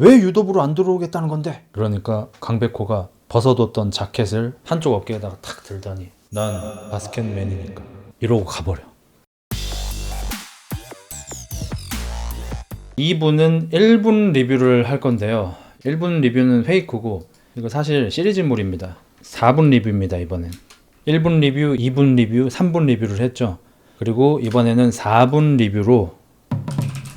왜 유도부로 안 들어오겠다는 건데? 그러니까 강백호가 벗어뒀던 자켓을 한쪽 어깨에다가 탁 들더니 난 바스켓맨이니까 이러고 가버려. 2부는 1분 리뷰를 할 건데요. 1분 리뷰는 페이크고 이거 사실 시리즈물입니다. 4분 리뷰입니다. 이번엔 1분 리뷰, 2분 리뷰, 3분 리뷰를 했죠. 그리고 이번에는 4분 리뷰로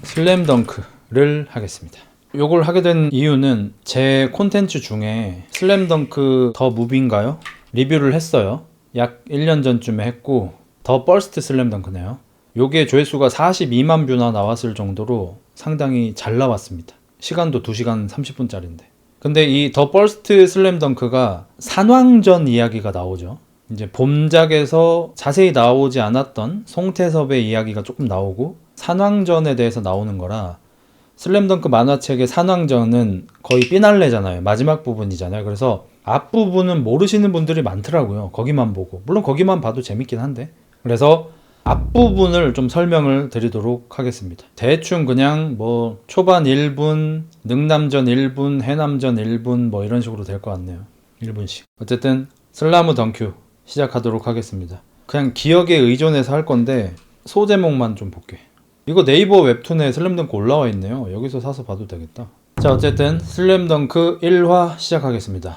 슬램덩크를 하겠습니다. 요걸 하게 된 이유는 제 콘텐츠 중에 슬램덩크 더 무비인가요? 리뷰를 했어요. 약 1년 전쯤에 했고 더 버스트 슬램덩크네요. 요게 조회수가 42만 뷰나 나왔을 정도로 상당히 잘 나왔습니다. 시간도 2시간 30분짜리인데. 근데 이 더 버스트 슬램덩크가 산왕전 이야기가 나오죠. 이제 봄작에서 자세히 나오지 않았던 송태섭의 이야기가 조금 나오고 산왕전에 대해서 나오는 거라 슬램덩크 만화책의 산왕전은 거의 피날레잖아요. 마지막 부분이잖아요. 그래서 앞부분은 모르시는 분들이 많더라고요. 거기만 보고. 물론 거기만 봐도 재밌긴 한데. 그래서 앞부분을 좀 설명을 드리도록 하겠습니다. 대충 그냥 뭐 초반 1분, 능남전 1분, 해남전 1분 뭐 이런 식으로 될 것 같네요. 1분씩. 어쨌든 슬라무 덩큐 시작하도록 하겠습니다. 그냥 기억에 의존해서 할 건데 소제목만 좀 볼게. 이거 네이버 웹툰에 슬램덩크 올라와 있네요. 여기서 사서 봐도 되겠다. 자, 어쨌든 슬램덩크 1화 시작하겠습니다.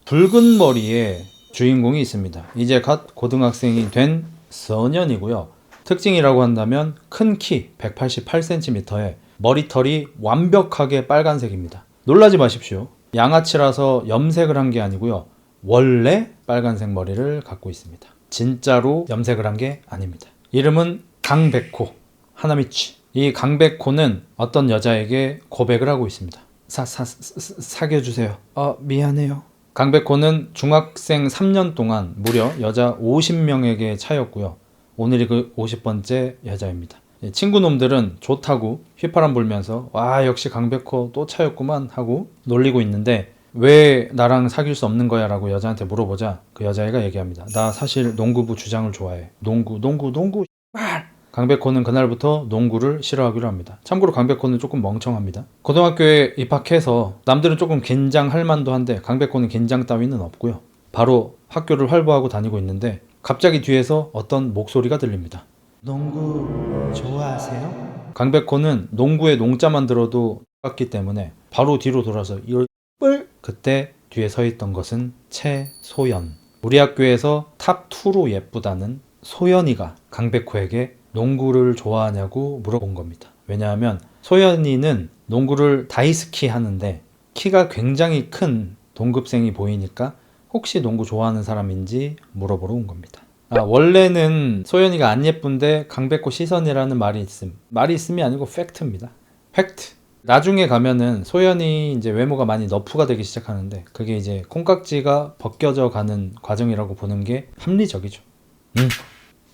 붉은 머리에 주인공이 있습니다. 이제 갓 고등학생이 된 소년이고요. 특징이라고 한다면 큰 키 188cm에 머리털이 완벽하게 빨간색입니다. 놀라지 마십시오. 양아치라서 염색을 한 게 아니고요. 원래 빨간색 머리를 갖고 있습니다. 진짜로 염색을 한 게 아닙니다. 이름은 강백호 하나미치. 이 강백호는 어떤 여자에게 고백을 하고 있습니다. 사귀어주세요. 미안해요. 강백호는 중학생 3년 동안 무려 여자 50명에게 차였고요. 오늘이 그 50번째 여자입니다. 친구놈들은 좋다고 휘파람 불면서 와 역시 강백호 또 차였구만 하고 놀리고 있는데 왜 나랑 사귈 수 없는 거야 라고 여자한테 물어보자 그 여자애가 얘기합니다. 나 사실 농구부 주장을 좋아해. 농구 강백호는 그날부터 농구를 싫어하기로 합니다. 참고로 강백호는 조금 멍청합니다. 고등학교에 입학해서 남들은 조금 긴장할 만도 한데 강백호는 긴장 따위는 없고요. 바로 학교를 활보하고 다니고 있는데 갑자기 뒤에서 어떤 목소리가 들립니다. 농구 좋아하세요? 강백호는 농구의 농자만 들어도 같기 때문에 바로 뒤로 돌아서 이걸 그때 뒤에 서 있던 것은 최소연. 우리 학교에서 탑2로 예쁘다는 소연이가 강백호에게 농구를 좋아하냐고 물어본 겁니다. 왜냐하면 소연이는 농구를 다이스키 하는데 키가 굉장히 큰 동급생이 보이니까 혹시 농구 좋아하는 사람인지 물어보러 온 겁니다. 원래는 소연이가 안 예쁜데 강백호 시선이라는 말이 있음. 말이 있음이 아니고 팩트입니다. 팩트. 나중에 가면은 소연이 이제 외모가 많이 너프가 되기 시작하는데 그게 이제 콩깍지가 벗겨져 가는 과정이라고 보는 게 합리적이죠.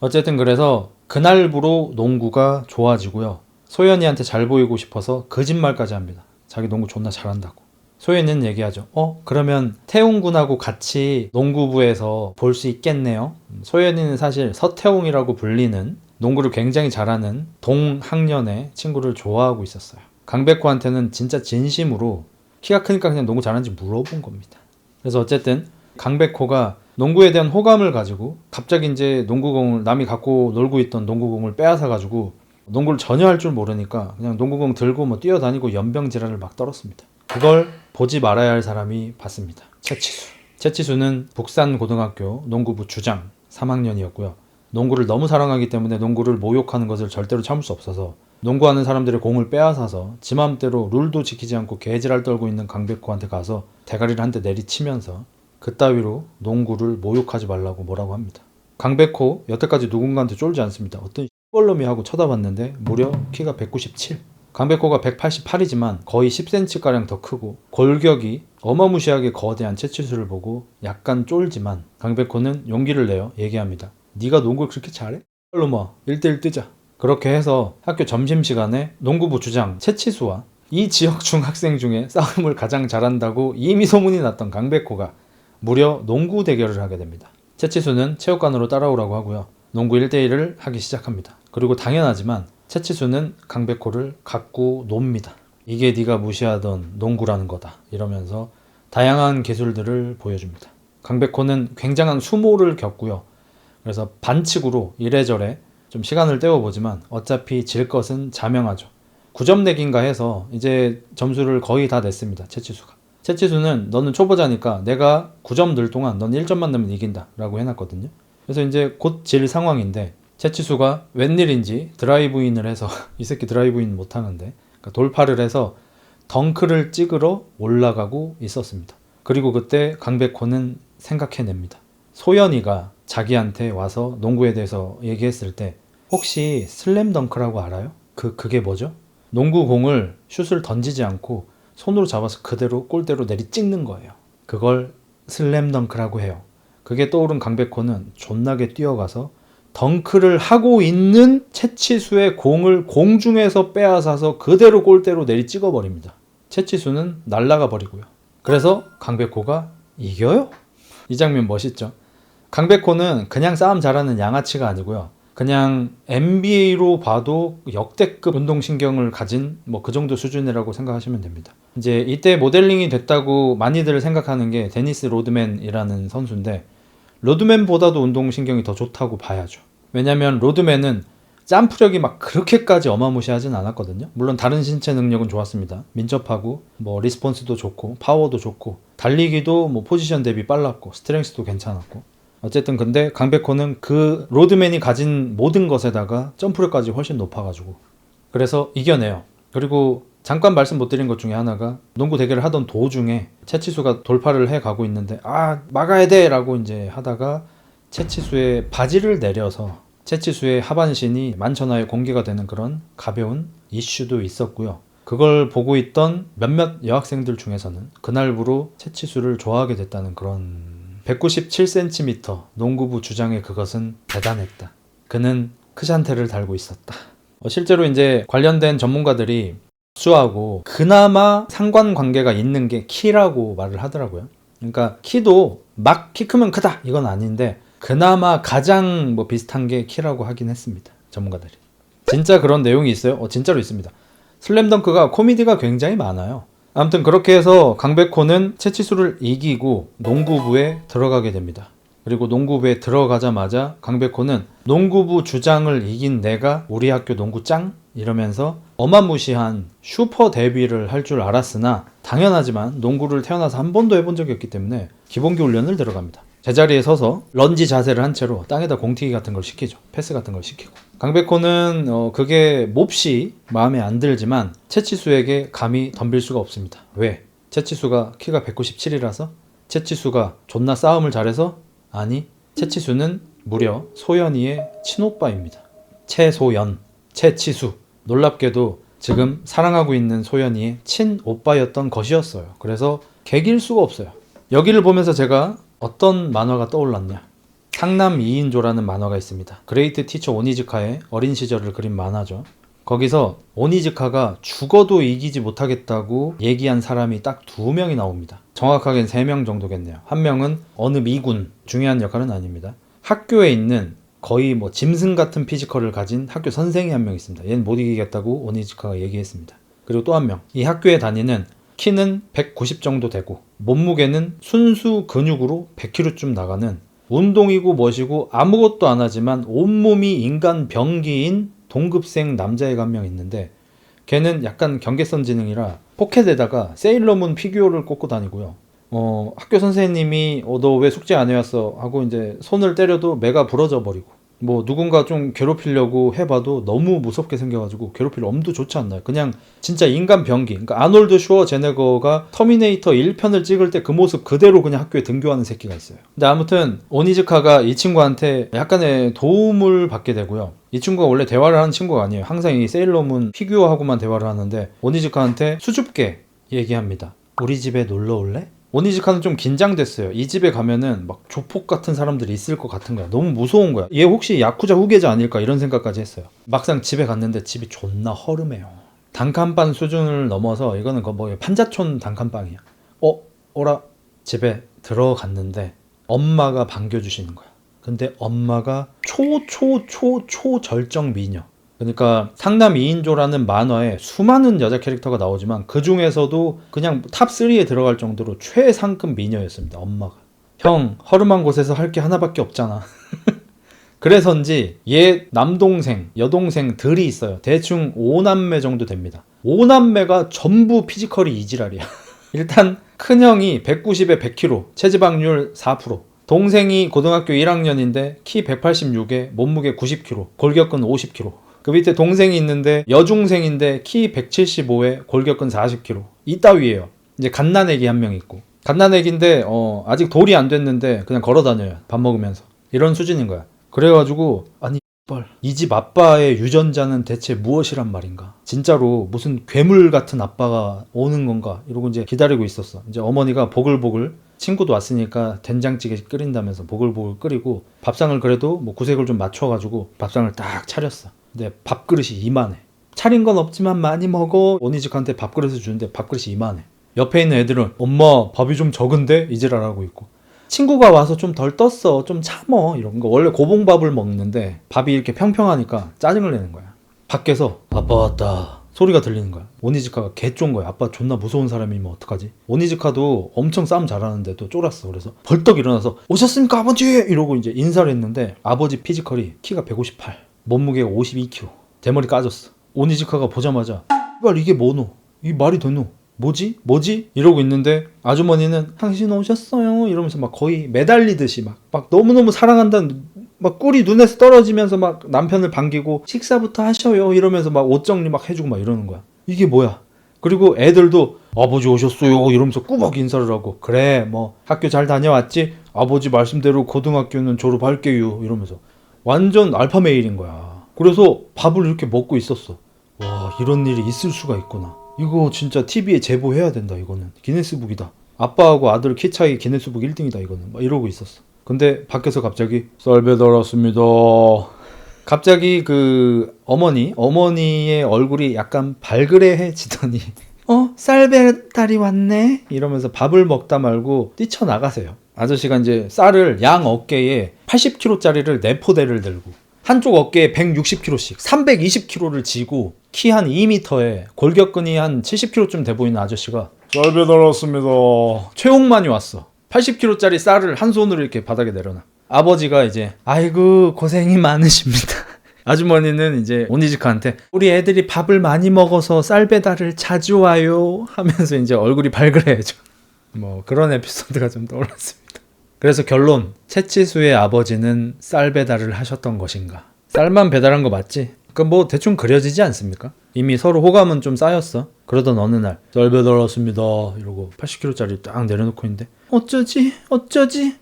어쨌든 그래서 그날부로 농구가 좋아지고요. 소연이한테 잘 보이고 싶어서 거짓말까지 합니다. 자기 농구 존나 잘한다고. 소연이는 얘기하죠. 그러면 태웅군하고 같이 농구부에서 볼 수 있겠네요. 소연이는 사실 서태웅이라고 불리는 농구를 굉장히 잘하는 동학년의 친구를 좋아하고 있었어요. 강백호한테는 진짜 진심으로 키가 크니까 그냥 농구 잘하는지 물어본 겁니다. 그래서 어쨌든 강백호가 농구에 대한 호감을 가지고 갑자기 이제 농구공을 남이 갖고 놀고 있던 농구공을 빼앗아 가지고 농구를 전혀 할 줄 모르니까 그냥 농구공 들고 뭐 뛰어다니고 연병지랄을 막 떨었습니다. 그걸 보지 말아야 할 사람이 봤습니다. 최치수는 북산고등학교 농구부 주장 3학년이었고요. 농구를 너무 사랑하기 때문에 농구를 모욕하는 것을 절대로 참을 수 없어서 농구하는 사람들의 공을 빼앗아서 지 맘대로 룰도 지키지 않고 개지랄 떨고 있는 강백호한테 가서 대가리를 한 대 내리치면서 그따위로 농구를 모욕하지 말라고 뭐라고 합니다. 강백호 여태까지 누군가한테 쫄지 않습니다. 어떤 뻘놈이 하고 쳐다봤는데 무려 키가 197. 강백호가 188이지만 거의 10cm가량 더 크고 골격이 어마무시하게 거대한 최치수를 보고 약간 쫄지만 강백호는 용기를 내어 얘기합니다. 네가 농구를 그렇게 잘해? 뻘놈아 1대1 뜨자. 그렇게 해서 학교 점심시간에 농구부 주장 최치수와 이 지역 중학생 중에 싸움을 가장 잘한다고 이미 소문이 났던 강백호가 무려 농구 대결을 하게 됩니다. 최치수는 체육관으로 따라오라고 하고요. 농구 1대1을 하기 시작합니다. 그리고 당연하지만 최치수는 강백호를 갖고 놉니다. 이게 네가 무시하던 농구라는 거다 이러면서 다양한 기술들을 보여줍니다. 강백호는 굉장한 수모를 겪고요. 그래서 반칙으로 이래저래 좀 시간을 때워보지만 어차피 질 것은 자명하죠. 9점 내기인가 해서 이제 점수를 거의 다 냈습니다. 채치수가. 채치수는 너는 초보자니까 내가 9점 늘 동안 넌 1점만 넣으면 이긴다 라고 해놨거든요. 그래서 이제 곧 질 상황인데 채치수가 웬일인지 드라이브인을 해서 이 새끼 드라이브인 못하는데 그러니까 돌파를 해서 덩크를 찍으러 올라가고 있었습니다. 그리고 그때 강백호는 생각해냅니다. 소연이가 자기한테 와서 농구에 대해서 얘기했을 때 혹시 슬램덩크라고 알아요? 그게 뭐죠? 농구공을 슛을 던지지 않고 손으로 잡아서 그대로 골대로 내리 찍는 거예요. 그걸 슬램덩크라고 해요. 그게 떠오른 강백호는 존나게 뛰어가서 덩크를 하고 있는 채치수의 공을 공중에서 빼앗아서 그대로 골대로 내리 찍어버립니다. 채치수는 날아가 버리고요. 그래서 강백호가 이겨요? 이 장면 멋있죠? 강백호는 그냥 싸움 잘하는 양아치가 아니고요. 그냥 NBA로 봐도 역대급 운동신경을 가진 뭐 그 정도 수준이라고 생각하시면 됩니다. 이제 이때 모델링이 됐다고 많이들 생각하는 게 데니스 로드맨이라는 선수인데 로드맨보다도 운동신경이 더 좋다고 봐야죠. 왜냐면 로드맨은 점프력이 막 그렇게까지 어마무시하진 않았거든요. 물론 다른 신체 능력은 좋았습니다. 민첩하고 뭐 리스폰스도 좋고 파워도 좋고 달리기도 뭐 포지션 대비 빨랐고 스트렝스도 괜찮았고 어쨌든 근데 강백호는 그 로드맨이 가진 모든 것에다가 점프력까지 훨씬 높아가지고 그래서 이겨내요. 그리고 잠깐 말씀 못 드린 것 중에 하나가 농구 대결을 하던 도중에 채치수가 돌파를 해가고 있는데 막아야 돼 라고 이제 하다가 채치수의 바지를 내려서 채치수의 하반신이 만천하에 공개가 되는 그런 가벼운 이슈도 있었고요. 그걸 보고 있던 몇몇 여학생들 중에서는 그날부로 채치수를 좋아하게 됐다는 그런 197cm 농구부 주장의 그것은 대단했다. 그는 크샨테를 달고 있었다. 실제로 이제 관련된 전문가들이 수하고 그나마 상관관계가 있는 게 키라고 말을 하더라고요. 그러니까 키도 막 키 크면 크다 이건 아닌데 그나마 가장 뭐 비슷한 게 키라고 하긴 했습니다. 전문가들이. 진짜 그런 내용이 있어요? 진짜로 있습니다. 슬램덩크가 코미디가 굉장히 많아요. 아무튼 그렇게 해서 강백호는 채치수를 이기고 농구부에 들어가게 됩니다. 그리고 농구부에 들어가자마자 강백호는 농구부 주장을 이긴 내가 우리 학교 농구 짱? 이러면서 어마무시한 슈퍼 데뷔를 할 줄 알았으나 당연하지만 농구를 태어나서 한 번도 해본 적이 없기 때문에 기본기 훈련을 들어갑니다. 제자리에 서서 런지 자세를 한 채로 땅에다 공튀기 같은 걸 시키죠. 패스 같은 걸 시키고. 강백호는 그게 몹시 마음에 안 들지만 채치수에게 감히 덤빌 수가 없습니다. 왜? 채치수가 키가 197이라서? 채치수가 존나 싸움을 잘해서? 아니, 채치수는 무려 소연이의 친오빠입니다. 채소연, 채치수. 놀랍게도 지금 사랑하고 있는 소연이의 친오빠였던 것이었어요. 그래서 개길 수가 없어요. 여기를 보면서 제가 어떤 만화가 떠올랐냐. 상남 2인조라는 만화가 있습니다. 그레이트 티처 오니즈카의 어린 시절을 그린 만화죠. 거기서 오니즈카가 죽어도 이기지 못하겠다고 얘기한 사람이 딱 2명이 나옵니다. 정확하게는 3명 정도겠네요. 한 명은 어느 미군, 중요한 역할은 아닙니다. 학교에 있는 거의 뭐 짐승 같은 피지컬을 가진 학교 선생이 한 명 있습니다. 얘는 못 이기겠다고 오니즈카가 얘기했습니다. 그리고 또 한 명, 이 학교에 다니는 키는 190 정도 되고 몸무게는 순수 근육으로 100kg쯤 나가는 운동이고 멋이고 아무것도 안 하지만 온몸이 인간 병기인 동급생 남자애가 한 명 있는데 걔는 약간 경계선 지능이라 포켓에다가 세일러문 피규어를 꽂고 다니고요. 학교 선생님이 너 왜 숙제 안 해왔어? 하고 이제 손을 때려도 매가 부러져 버리고 뭐 누군가 좀 괴롭히려고 해봐도 너무 무섭게 생겨가지고 괴롭힐 엄두 좋지 않나요? 그냥 진짜 인간 병기. 그러니까 아놀드 슈워제네거가 터미네이터 1편을 찍을 때 그 모습 그대로 그냥 학교에 등교하는 새끼가 있어요. 근데 아무튼 오니즈카가 이 친구한테 약간의 도움을 받게 되고요. 이 친구가 원래 대화를 하는 친구가 아니에요. 항상 이 세일러문 피규어하고만 대화를 하는데 오니즈카한테 수줍게 얘기합니다. 우리 집에 놀러 올래? 오니즈카는 좀 긴장됐어요. 이 집에 가면은 막 조폭 같은 사람들이 있을 것 같은 거야. 너무 무서운 거야. 얘 혹시 야쿠자 후계자 아닐까 이런 생각까지 했어요. 막상 집에 갔는데 집이 존나 허름해요. 단칸방 수준을 넘어서 이거는 뭐 판자촌 단칸방이야. 오라 집에 들어갔는데 엄마가 반겨주시는 거야. 근데 엄마가 초절정 미녀. 그러니까 상남 2인조라는 만화에 수많은 여자 캐릭터가 나오지만 그 중에서도 그냥 탑 3에 들어갈 정도로 최상급 미녀였습니다. 엄마가. 형, 허름한 곳에서 할 게 하나밖에 없잖아. 그래서인지 얘 남동생, 여동생들이 있어요. 대충 5남매 정도 됩니다. 5남매가 전부 피지컬이 이지랄이야. 일단 큰형이 190에 100kg, 체지방률 4%. 동생이 고등학교 1학년인데 키 186에 몸무게 90kg, 골격근 50kg. 그 밑에 동생이 있는데 여중생인데 키 175에 골격근 40kg. 이따위예요. 이제 갓난애기 한 명 있고. 갓난애기인데 아직 돌이 안 됐는데 그냥 걸어 다녀요. 밥 먹으면서. 이런 수준인 거야. 그래가지고 아니 이 집 아빠의 유전자는 대체 무엇이란 말인가? 진짜로 무슨 괴물 같은 아빠가 오는 건가? 이러고 이제 기다리고 있었어. 이제 어머니가 보글보글 친구도 왔으니까 된장찌개 끓인다면서 보글보글 끓이고 밥상을 그래도 뭐 구색을 좀 맞춰가지고 밥상을 딱 차렸어. 근데 밥그릇이 이만해. 차린 건 없지만 많이 먹어. 오니즈카한테 밥그릇을 주는데 밥그릇이 이만해. 옆에 있는 애들은 엄마 밥이 좀 적은데? 이지랄하고 있고. 친구가 와서 좀 덜 떴어. 좀 참어. 이런 거. 원래 고봉밥을 먹는데 밥이 이렇게 평평하니까 짜증을 내는 거야. 밖에서 아빠 왔다 소리가 들리는 거야. 오니즈카가 개쫀 거야. 아빠 존나 무서운 사람이면 어떡하지? 오니즈카도 엄청 싸움 잘하는데 또 쫄았어. 그래서 벌떡 일어나서 오셨습니까 아버지? 이러고 이제 인사를 했는데 아버지 피지컬이 키가 158, 몸무게가 52kg, 대머리 까졌어. 오니즈카가 보자마자 이게 뭐노? 이 말이 되노? 뭐지? 이러고 있는데 아주머니는 당신 오셨어요 이러면서 막 거의 매달리듯이 막 너무너무 사랑한다는 막 꿀이 눈에서 떨어지면서 막 남편을 반기고 식사부터 하셔요 이러면서 막 옷 정리 막 해주고 막 이러는 거야. 이게 뭐야? 그리고 애들도 아버지 오셨어요 이러면서 꾸벅 인사를 하고 그래 뭐 학교 잘 다녀왔지? 아버지 말씀대로 고등학교는 졸업할게요 이러면서 완전 알파메일인 거야. 그래서 밥을 이렇게 먹고 있었어. 와 이런 일이 있을 수가 있구나. 이거 진짜 TV에 제보해야 된다. 이거는 기네스북이다. 아빠하고 아들 키 차이 기네스북 1등이다 이거는. 막 이러고 있었어. 근데 밖에서 갑자기 쌀 배달 왔습니다. 갑자기 그 어머니의 얼굴이 약간 발그레해지더니 쌀 배달이 왔네 이러면서 밥을 먹다 말고 뛰쳐나가세요. 아저씨가 이제 쌀을 양 어깨에 80kg짜리를 4포대를 들고 한쪽 어깨에 160kg씩 320kg를 지고 키 한 2m에 골격근이 한 70kg쯤 돼 보이는 아저씨가 쌀 배달 왔습니다. 최홍만이 왔어. 80kg짜리 쌀을 한 손으로 이렇게 바닥에 내려놔. 아버지가 이제 아이고 고생이 많으십니다. 아주머니는 이제 오니즈카한테 우리 애들이 밥을 많이 먹어서 쌀 배달을 자주 와요 하면서 이제 얼굴이 발그레해져. 뭐 그런 에피소드가 좀 떠올랐습니다. 그래서 결론, 채치수의 아버지는 쌀 배달을 하셨던 것인가? 쌀만 배달한 거 맞지? 그 뭐 대충 그려지지 않습니까? 이미 서로 호감은 좀 쌓였어. 그러던 어느 날 쌀 배달 왔습니다 이러고 80kg짜리 딱 내려놓고 있는데 어쩌지?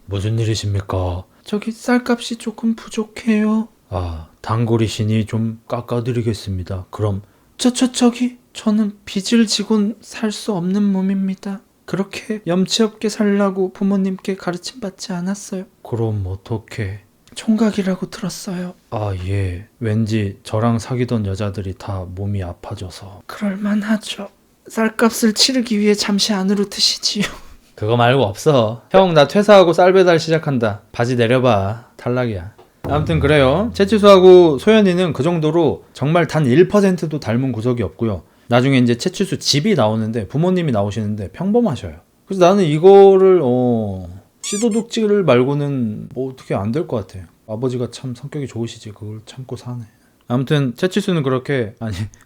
무슨 일이십니까? 저기 쌀값이 조금 부족해요. 아, 단골이시니 좀 깎아드리겠습니다. 그럼 저는 빚을 지곤 살 수 없는 몸입니다. 그렇게 염치 없게 살라고 부모님께 가르침 받지 않았어요. 그럼 어떻게? 총각이라고 들었어요. 아, 예. 왠지 저랑 사귀던 여자들이 다 몸이 아파져서. 그럴만하죠. 쌀값을 치르기 위해 잠시 안으로 드시지요. 그거 말고 없어. 형, 나 퇴사하고 쌀 배달 시작한다. 바지 내려봐. 탈락이야. 아무튼 그래요. 채치수하고 소연이는 그 정도로 정말 단 1%도 닮은 구석이 없고요. 나중에 이제 채치수 집이 나오는데 부모님이 나오시는데 평범하셔요. 그래서 나는 이거를 씨도둑질 말고는 뭐 어떻게 안 될 것 같아요. 아버지가 참 성격이 좋으시지 그걸 참고 사네. 아무튼 채치수는 그렇게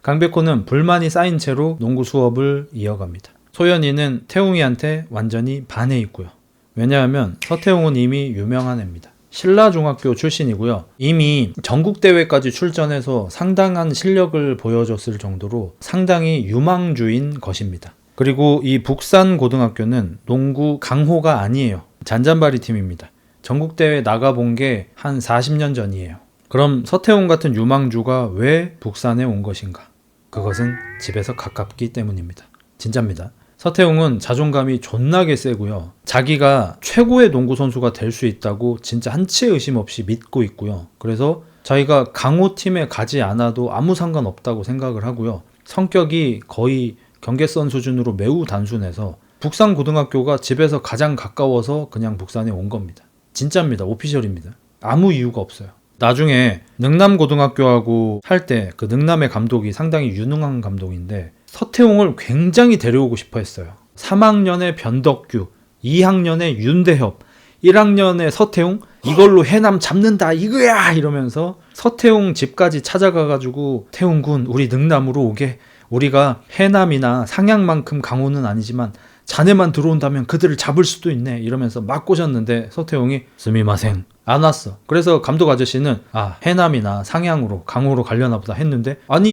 강백호는 불만이 쌓인 채로 농구 수업을 이어갑니다. 소연이는 태웅이한테 완전히 반해 있고요. 왜냐하면 서태웅은 이미 유명한 애입니다. 신라중학교 출신이고요. 이미 전국대회까지 출전해서 상당한 실력을 보여줬을 정도로 상당히 유망주인 것입니다. 그리고 이 북산고등학교는 농구 강호가 아니에요. 잔잔바리 팀입니다. 전국대회 나가본 게 한 40년 전이에요. 그럼 서태웅 같은 유망주가 왜 북산에 온 것인가? 그것은 집에서 가깝기 때문입니다. 진짜입니다. 서태웅은 자존감이 존나게 세고요. 자기가 최고의 농구 선수가 될 수 있다고 진짜 한치의 의심 없이 믿고 있고요. 그래서 자기가 강호팀에 가지 않아도 아무 상관없다고 생각을 하고요. 성격이 거의 경계선 수준으로 매우 단순해서 북산고등학교가 집에서 가장 가까워서 그냥 북산에 온 겁니다. 진짜입니다. 오피셜입니다. 아무 이유가 없어요. 나중에 능남고등학교하고 할 때 그 능남의 감독이 상당히 유능한 감독인데 서태웅을 굉장히 데려오고 싶어 했어요. 3학년에 변덕규, 2학년에 윤대협, 1학년에 서태웅, 이걸로 해남 잡는다 이거야 이러면서 서태웅 집까지 찾아가가지고 태웅군 우리 능남으로 오게, 우리가 해남이나 상향만큼 강호는 아니지만 자네만 들어온다면 그들을 잡을 수도 있네 이러면서 막 꼬셨는데 서태웅이 스미마생 안 왔어. 그래서 감독 아저씨는 해남이나 상향으로 강호로 가려나 보다 했는데 아니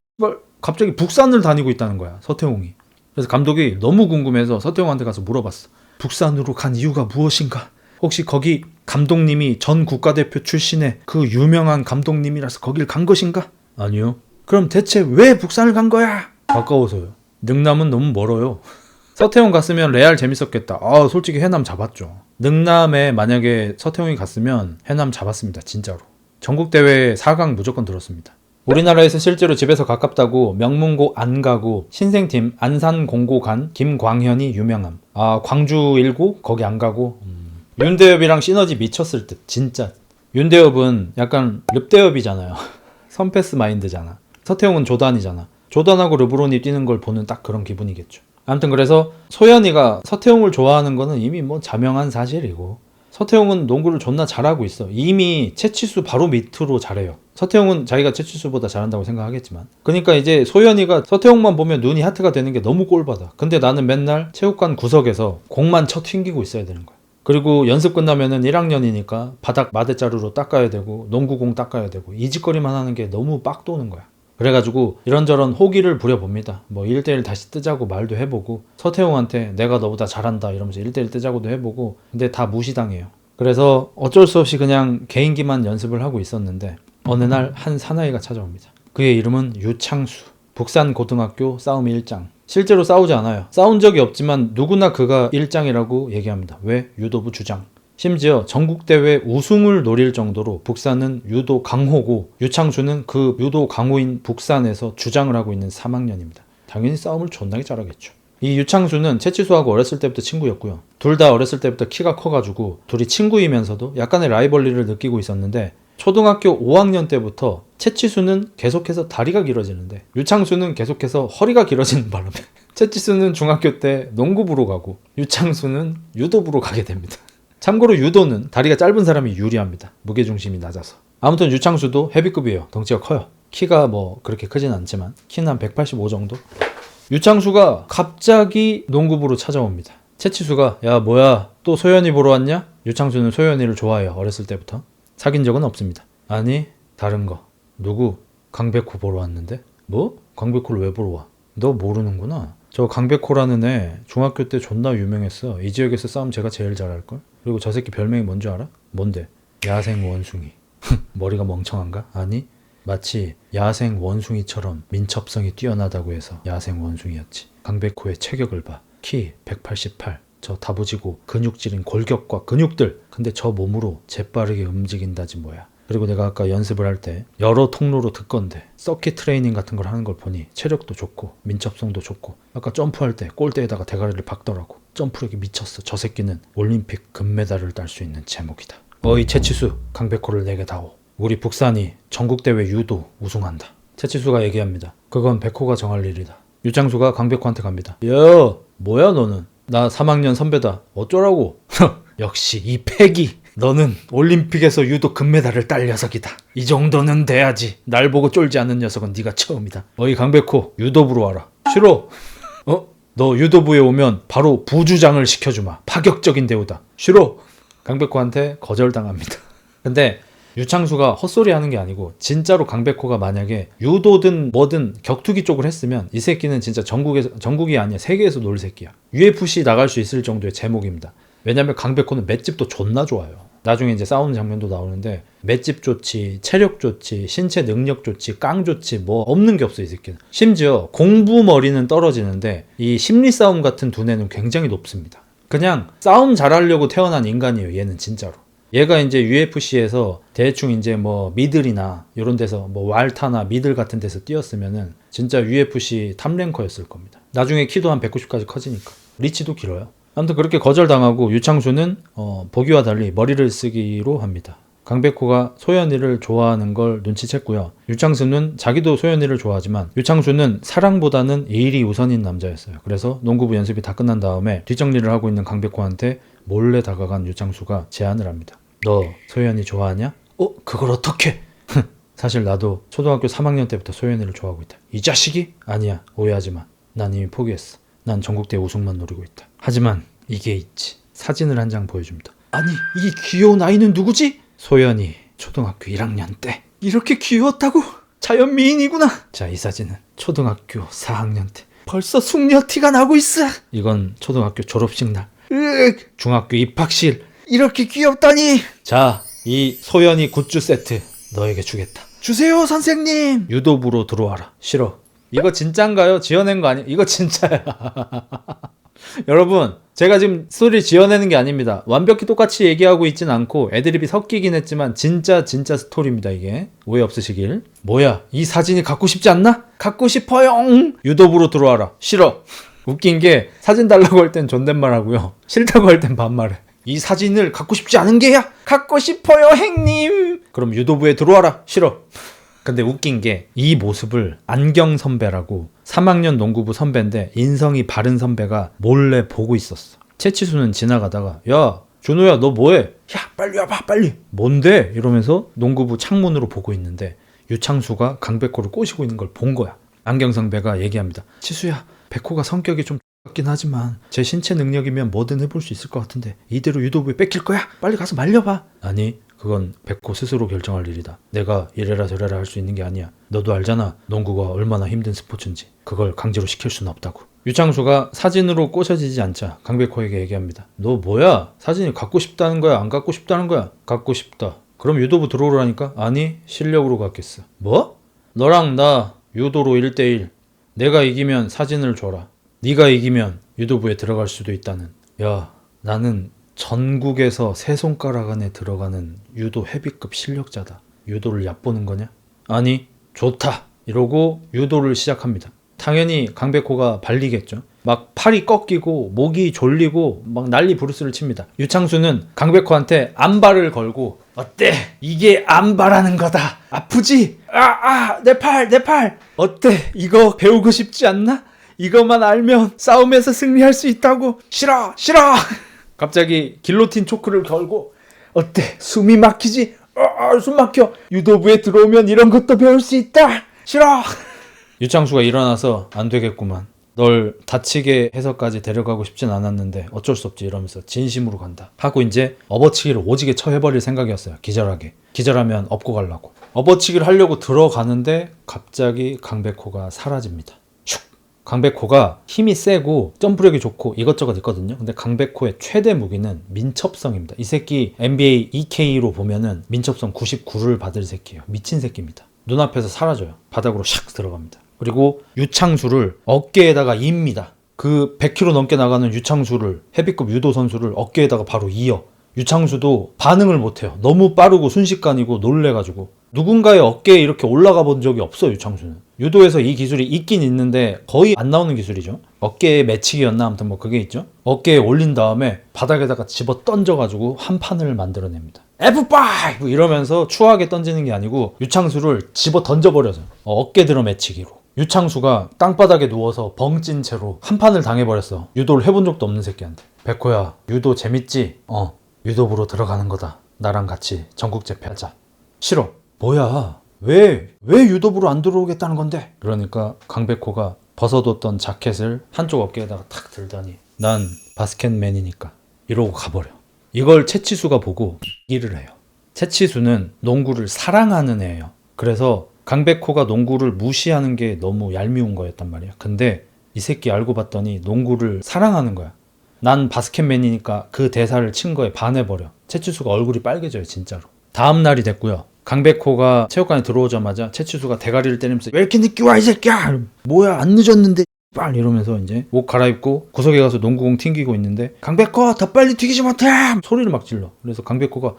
갑자기 북산을 다니고 있다는 거야 서태웅이. 그래서 감독이 너무 궁금해서 서태웅한테 가서 물어봤어. 북산으로 간 이유가 무엇인가? 혹시 거기 감독님이 전 국가대표 출신의 그 유명한 감독님이라서 거길 간 것인가? 아니요. 그럼 대체 왜 북산을 간 거야? 가까워서요. 능남은 너무 멀어요. 서태웅 갔으면 레알 재밌었겠다. 솔직히 해남 잡았죠. 능남에 만약에 서태웅이 갔으면 해남 잡았습니다. 진짜로. 전국대회 4강 무조건 들었습니다. 우리나라에서 실제로 집에서 가깝다고 명문고 안 가고 신생팀 안산공고 간 김광현이 유명함. 광주 19 거기 안 가고 윤대엽이랑 시너지 미쳤을 듯 진짜. 윤대엽은 약간 릅대엽이잖아요. 선패스 마인드잖아. 서태웅은 조단이잖아. 조단하고 르브론이 뛰는 걸 보는 딱 그런 기분이겠죠. 아무튼 그래서 소연이가 서태웅을 좋아하는 거는 이미 뭐 자명한 사실이고, 서태웅은 농구를 존나 잘하고 있어. 이미 채치수 바로 밑으로 잘해요. 서태웅은 자기가 채치수보다 잘한다고 생각하겠지만, 그러니까 이제 소연이가 서태웅만 보면 눈이 하트가 되는 게 너무 꼴받아. 근데 나는 맨날 체육관 구석에서 공만 쳐 튕기고 있어야 되는 거야. 그리고 연습 끝나면은 1학년이니까 바닥 마대자루로 닦아야 되고 농구공 닦아야 되고 이 짓거리만 하는 게 너무 빡 도는 거야. 그래가지고 이런저런 호기를 부려봅니다. 뭐 1대1 다시 뜨자고 말도 해보고, 서태웅한테 내가 너보다 잘한다 이러면서 1대1 뜨자고도 해보고, 근데 다 무시당해요. 그래서 어쩔 수 없이 그냥 개인기만 연습을 하고 있었는데 어느 날 한 사나이가 찾아옵니다. 그의 이름은 유창수. 북산고등학교 싸움 1장. 실제로 싸우지 않아요. 싸운 적이 없지만 누구나 그가 1장이라고 얘기합니다. 왜? 유도부 주장. 심지어 전국대회 우승을 노릴 정도로 북산은 유도 강호고, 유창수는 그 유도 강호인 북산에서 주장을 하고 있는 3학년입니다. 당연히 싸움을 존나게 잘하겠죠. 이 유창수는 채치수하고 어렸을 때부터 친구였고요. 둘 다 어렸을 때부터 키가 커가지고 둘이 친구이면서도 약간의 라이벌리를 느끼고 있었는데, 초등학교 5학년 때부터 채치수는 계속해서 다리가 길어지는데 유창수는 계속해서 허리가 길어지는 바람에 채치수는 중학교 때 농구부로 가고 유창수는 유도부로 가게 됩니다. 참고로 유도는 다리가 짧은 사람이 유리합니다. 무게중심이 낮아서. 아무튼 유창수도 헤비급이에요. 덩치가 커요. 키가 뭐 그렇게 크진 않지만 키는 한 185 정도? 유창수가 갑자기 농구부로 찾아옵니다. 채치수가 야 뭐야 또 소연이 보러 왔냐? 유창수는 소연이를 좋아해요. 어렸을 때부터. 사귄 적은 없습니다. 아니 다른 거. 누구? 강백호 보러 왔는데? 뭐? 강백호를 왜 보러 와? 너 모르는구나. 저 강백호라는 애 중학교 때 존나 유명했어. 이 지역에서 싸움 제가 제일 잘할걸? 그리고 저 새끼 별명이 뭔 줄 알아? 뭔데? 야생 원숭이. 머리가 멍청한가? 아니 마치 야생 원숭이처럼 민첩성이 뛰어나다고 해서 야생 원숭이였지. 강백호의 체격을 봐. 키 188. 저 다부지고 근육질인 골격과 근육들. 근데 저 몸으로 재빠르게 움직인다지 뭐야. 그리고 내가 아까 연습을 할 때 여러 통로로 듣건데 서킷 트레이닝 같은 걸 하는 걸 보니 체력도 좋고 민첩성도 좋고, 아까 점프할 때 골대에다가 대가리를 박더라고. 점프력이 미쳤어. 저 새끼는 올림픽 금메달을 딸 수 있는 제목이다. 어이 채치수, 강백호를 내게 다오. 우리 북산이 전국대회 유도 우승한다. 채치수가 얘기합니다. 그건 백호가 정할 일이다. 유창수가 강백호한테 갑니다. 야 뭐야 너는? 나 3학년 선배다. 어쩌라고? 역시 이 패기. 너는 올림픽에서 유도 금메달을 딸 녀석이다. 이 정도는 돼야지. 날 보고 쫄지 않는 녀석은 네가 처음이다. 어이 강백호 유도부로 와라. 싫어. 너 유도부에 오면 바로 부주장을 시켜주마. 파격적인 대우다. 싫어. 강백호한테 거절당합니다. 근데 유창수가 헛소리 하는 게 아니고 진짜로 강백호가 만약에 유도든 뭐든 격투기 쪽을 했으면 이 새끼는 진짜 전국이 아니야 세계에서 놀 새끼야. UFC 나갈 수 있을 정도의 제목입니다. 왜냐면 강백호는 맷집도 존나 좋아요. 나중에 이제 싸우는 장면도 나오는데 맷집 좋지, 체력 좋지, 신체 능력 좋지, 깡 좋지, 뭐 없는 게 없어 이 새끼는. 심지어 공부 머리는 떨어지는데 이 심리 싸움 같은 두뇌는 굉장히 높습니다. 그냥 싸움 잘하려고 태어난 인간이에요 얘는 진짜로. 얘가 이제 UFC에서 대충 이제 뭐 미들이나 이런 데서 뭐 왈타나 미들 같은 데서 뛰었으면은 진짜 UFC 탑랭커였을 겁니다. 나중에 키도 한 190까지 커지니까. 리치도 길어요. 아무튼 그렇게 거절당하고 유창수는 보기와 달리 머리를 쓰기로 합니다. 강백호가 소연이를 좋아하는 걸 눈치챘고요. 유창수는 자기도 소연이를 좋아하지만 유창수는 사랑보다는 일이 우선인 남자였어요. 그래서 농구부 연습이 다 끝난 다음에 뒷정리를 하고 있는 강백호한테 몰래 다가간 유창수가 제안을 합니다. 너 소연이 좋아하냐? 그걸 어떻게? 사실 나도 초등학교 3학년 때부터 소연이를 좋아하고 있다. 이 자식이? 아니야, 오해하지 마. 난 이미 포기했어. 난 전국대회 우승만 노리고 있다. 하지만 이게 있지. 사진을 한 장 보여줍니다. 아니, 이 귀여운 아이는 누구지? 소연이 초등학교 1학년 때. 이렇게 귀여웠다고? 자연미인이구나. 자, 이 사진은 초등학교 4학년 때. 벌써 숙녀 티가 나고 있어. 이건 초등학교 졸업식 날. 중학교 입학실. 이렇게 귀엽다니. 자, 이 소연이 굿즈 세트 너에게 주겠다. 주세요, 선생님. 유도부로 들어와라. 싫어. 이거 진짠가요? 지어낸 거 아니에요? 이거 진짜야. 여러분, 제가 지금 스토리 지어내는 게 아닙니다. 완벽히 똑같이 얘기하고 있진 않고 애드립이 섞이긴 했지만 진짜 스토리입니다. 이게 오해 없으시길. 뭐야, 이 사진이 갖고 싶지 않나? 갖고 싶어요. 유도부로 들어와라. 싫어. 웃긴 게 사진 달라고 할 땐 존댓말 하고요, 싫다고 할 땐 반말해. 이 사진을 갖고 싶지 않은 게야? 갖고 싶어요, 행님. 그럼 유도부에 들어와라. 싫어. 근데 웃긴 게 이 모습을 안경 선배라고 3학년 농구부 선배인데 인성이 바른 선배가 몰래 보고 있었어. 채치수는 지나가다가 야, 준호야, 너 뭐해? 야, 빨리 와봐, 빨리. 뭔데? 이러면서 농구부 창문으로 보고 있는데 유창수가 강백호를 꼬시고 있는 걸 본 거야. 안경 선배가 얘기합니다. 치수야, 백호가 성격이 좀 같긴 하지만 제 신체 능력이면 뭐든 해볼 수 있을 것 같은데 이대로 유도부에 뺏길 거야? 빨리 가서 말려봐. 아니, 그건 백호 스스로 결정할 일이다. 내가 이래라 저래라 할 수 있는 게 아니야. 너도 알잖아, 농구가 얼마나 힘든 스포츠인지. 그걸 강제로 시킬 수는 없다고. 유창수가 사진으로 꼬셔지지 않자 강백호에게 얘기합니다. 너 뭐야? 사진이 갖고 싶다는 거야, 안 갖고 싶다는 거야? 갖고 싶다. 그럼 유도부 들어오라니까? 아니, 실력으로 갖겠어. 뭐? 너랑 나 유도로 1대1. 내가 이기면 사진을 줘라. 네가 이기면 유도부에 들어갈 수도 있다는. 야, 나는 전국에서 세 손가락 안에 들어가는 유도 헤비급 실력자다. 유도를 얕보는 거냐? 아니, 좋다. 이러고 유도를 시작합니다. 당연히 강백호가 발리겠죠. 막 팔이 꺾이고 목이 졸리고 막 난리 부르스를 칩니다. 유창수는 강백호한테 안발을 걸고 어때? 이게 안발하는 거다. 아프지? 내 팔. 어때? 이거 배우고 싶지 않나? 이것만 알면 싸움에서 승리할 수 있다고. 싫어. 갑자기 길로틴 초크를 걸고 어때? 숨이 막히지? 숨 막혀. 유도부에 들어오면 이런 것도 배울 수 있다. 싫어. 유창수가 일어나서 안 되겠구만. 널 다치게 해서까지 데려가고 싶진 않았는데 어쩔 수 없지 이러면서 진심으로 간다 하고 이제 업어치기를 오지게 쳐해버릴 생각이었어요. 기절하게. 기절하면 업고 가려고. 업어치기를 하려고 들어가는데 갑자기 강백호가 사라집니다. 슉! 강백호가 힘이 세고 점프력이 좋고 이것저것 있거든요. 근데 강백호의 최대 무기는 민첩성입니다. 이 새끼 NBA 2K로 보면은 민첩성 99를 받을 새끼예요. 미친 새끼입니다. 눈앞에서 사라져요. 바닥으로 샥 들어갑니다. 그리고 유창수를 어깨에다가 입니다. 그 100kg 넘게 나가는 유창수를, 헤비급 유도 선수를 어깨에다가 바로 이어. 유창수도 반응을 못해요. 너무 빠르고 순식간이고 놀래가지고. 누군가의 어깨에 이렇게 올라가 본 적이 없어요, 유창수는. 유도에서 이 기술이 있긴 있는데 거의 안 나오는 기술이죠. 어깨에 매치기였나? 아무튼 뭐 그게 있죠. 어깨에 올린 다음에 바닥에다가 집어 던져가지고 한 판을 만들어냅니다. F5! 이러면서 추하게 던지는 게 아니고 유창수를 집어 던져버려서 어깨 들어 매치기로. 유창수가 땅바닥에 누워서 벙찐 채로 한 판을 당해버렸어. 유도를 해본 적도 없는 새끼한테. 백호야, 유도 재밌지? 유도부로 들어가는 거다. 나랑 같이 전국제패하자. 싫어. 뭐야? 왜 유도부로 안 들어오겠다는 건데? 그러니까 강백호가 벗어뒀던 자켓을 한쪽 어깨에다가 탁 들더니 난 바스켓맨이니까 이러고 가버려. 이걸 채치수가 보고 일을 해요. 채치수는 농구를 사랑하는 애예요. 그래서 강백호가 농구를 무시하는 게 너무 얄미운 거였단 말이야. 근데 이 새끼 알고 봤더니 농구를 사랑하는 거야. 난 바스켓맨이니까 그 대사를 친 거에 반해버려. 채치수가 얼굴이 빨개져요, 진짜로. 다음 날이 됐고요. 강백호가 체육관에 들어오자마자 채치수가 대가리를 때리면서 왜 이렇게 늦게 와, 이 새끼야! 뭐야, 안 늦었는데 빨리 이러면서 이제 옷 갈아입고 구석에 가서 농구공 튕기고 있는데 강백호 더 빨리 튀기지 못해! 소리를 막 질러. 그래서 강백호가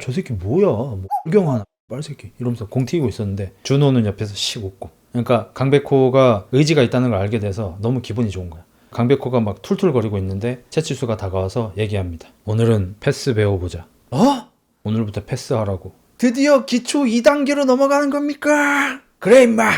저 새끼 뭐야, 뭐 구경하나 빨새끼 이러면서 공 튀기고 있었는데 준호는 옆에서 씩 웃고. 그러니까 강백호가 의지가 있다는 걸 알게 돼서 너무 기분이 좋은 거야. 강백호가 막 툴툴거리고 있는데 채치수가 다가와서 얘기합니다. 오늘은 패스 배워보자. 오늘부터 패스하라고. 드디어 기초 2단계로 넘어가는 겁니까? 그래 임마.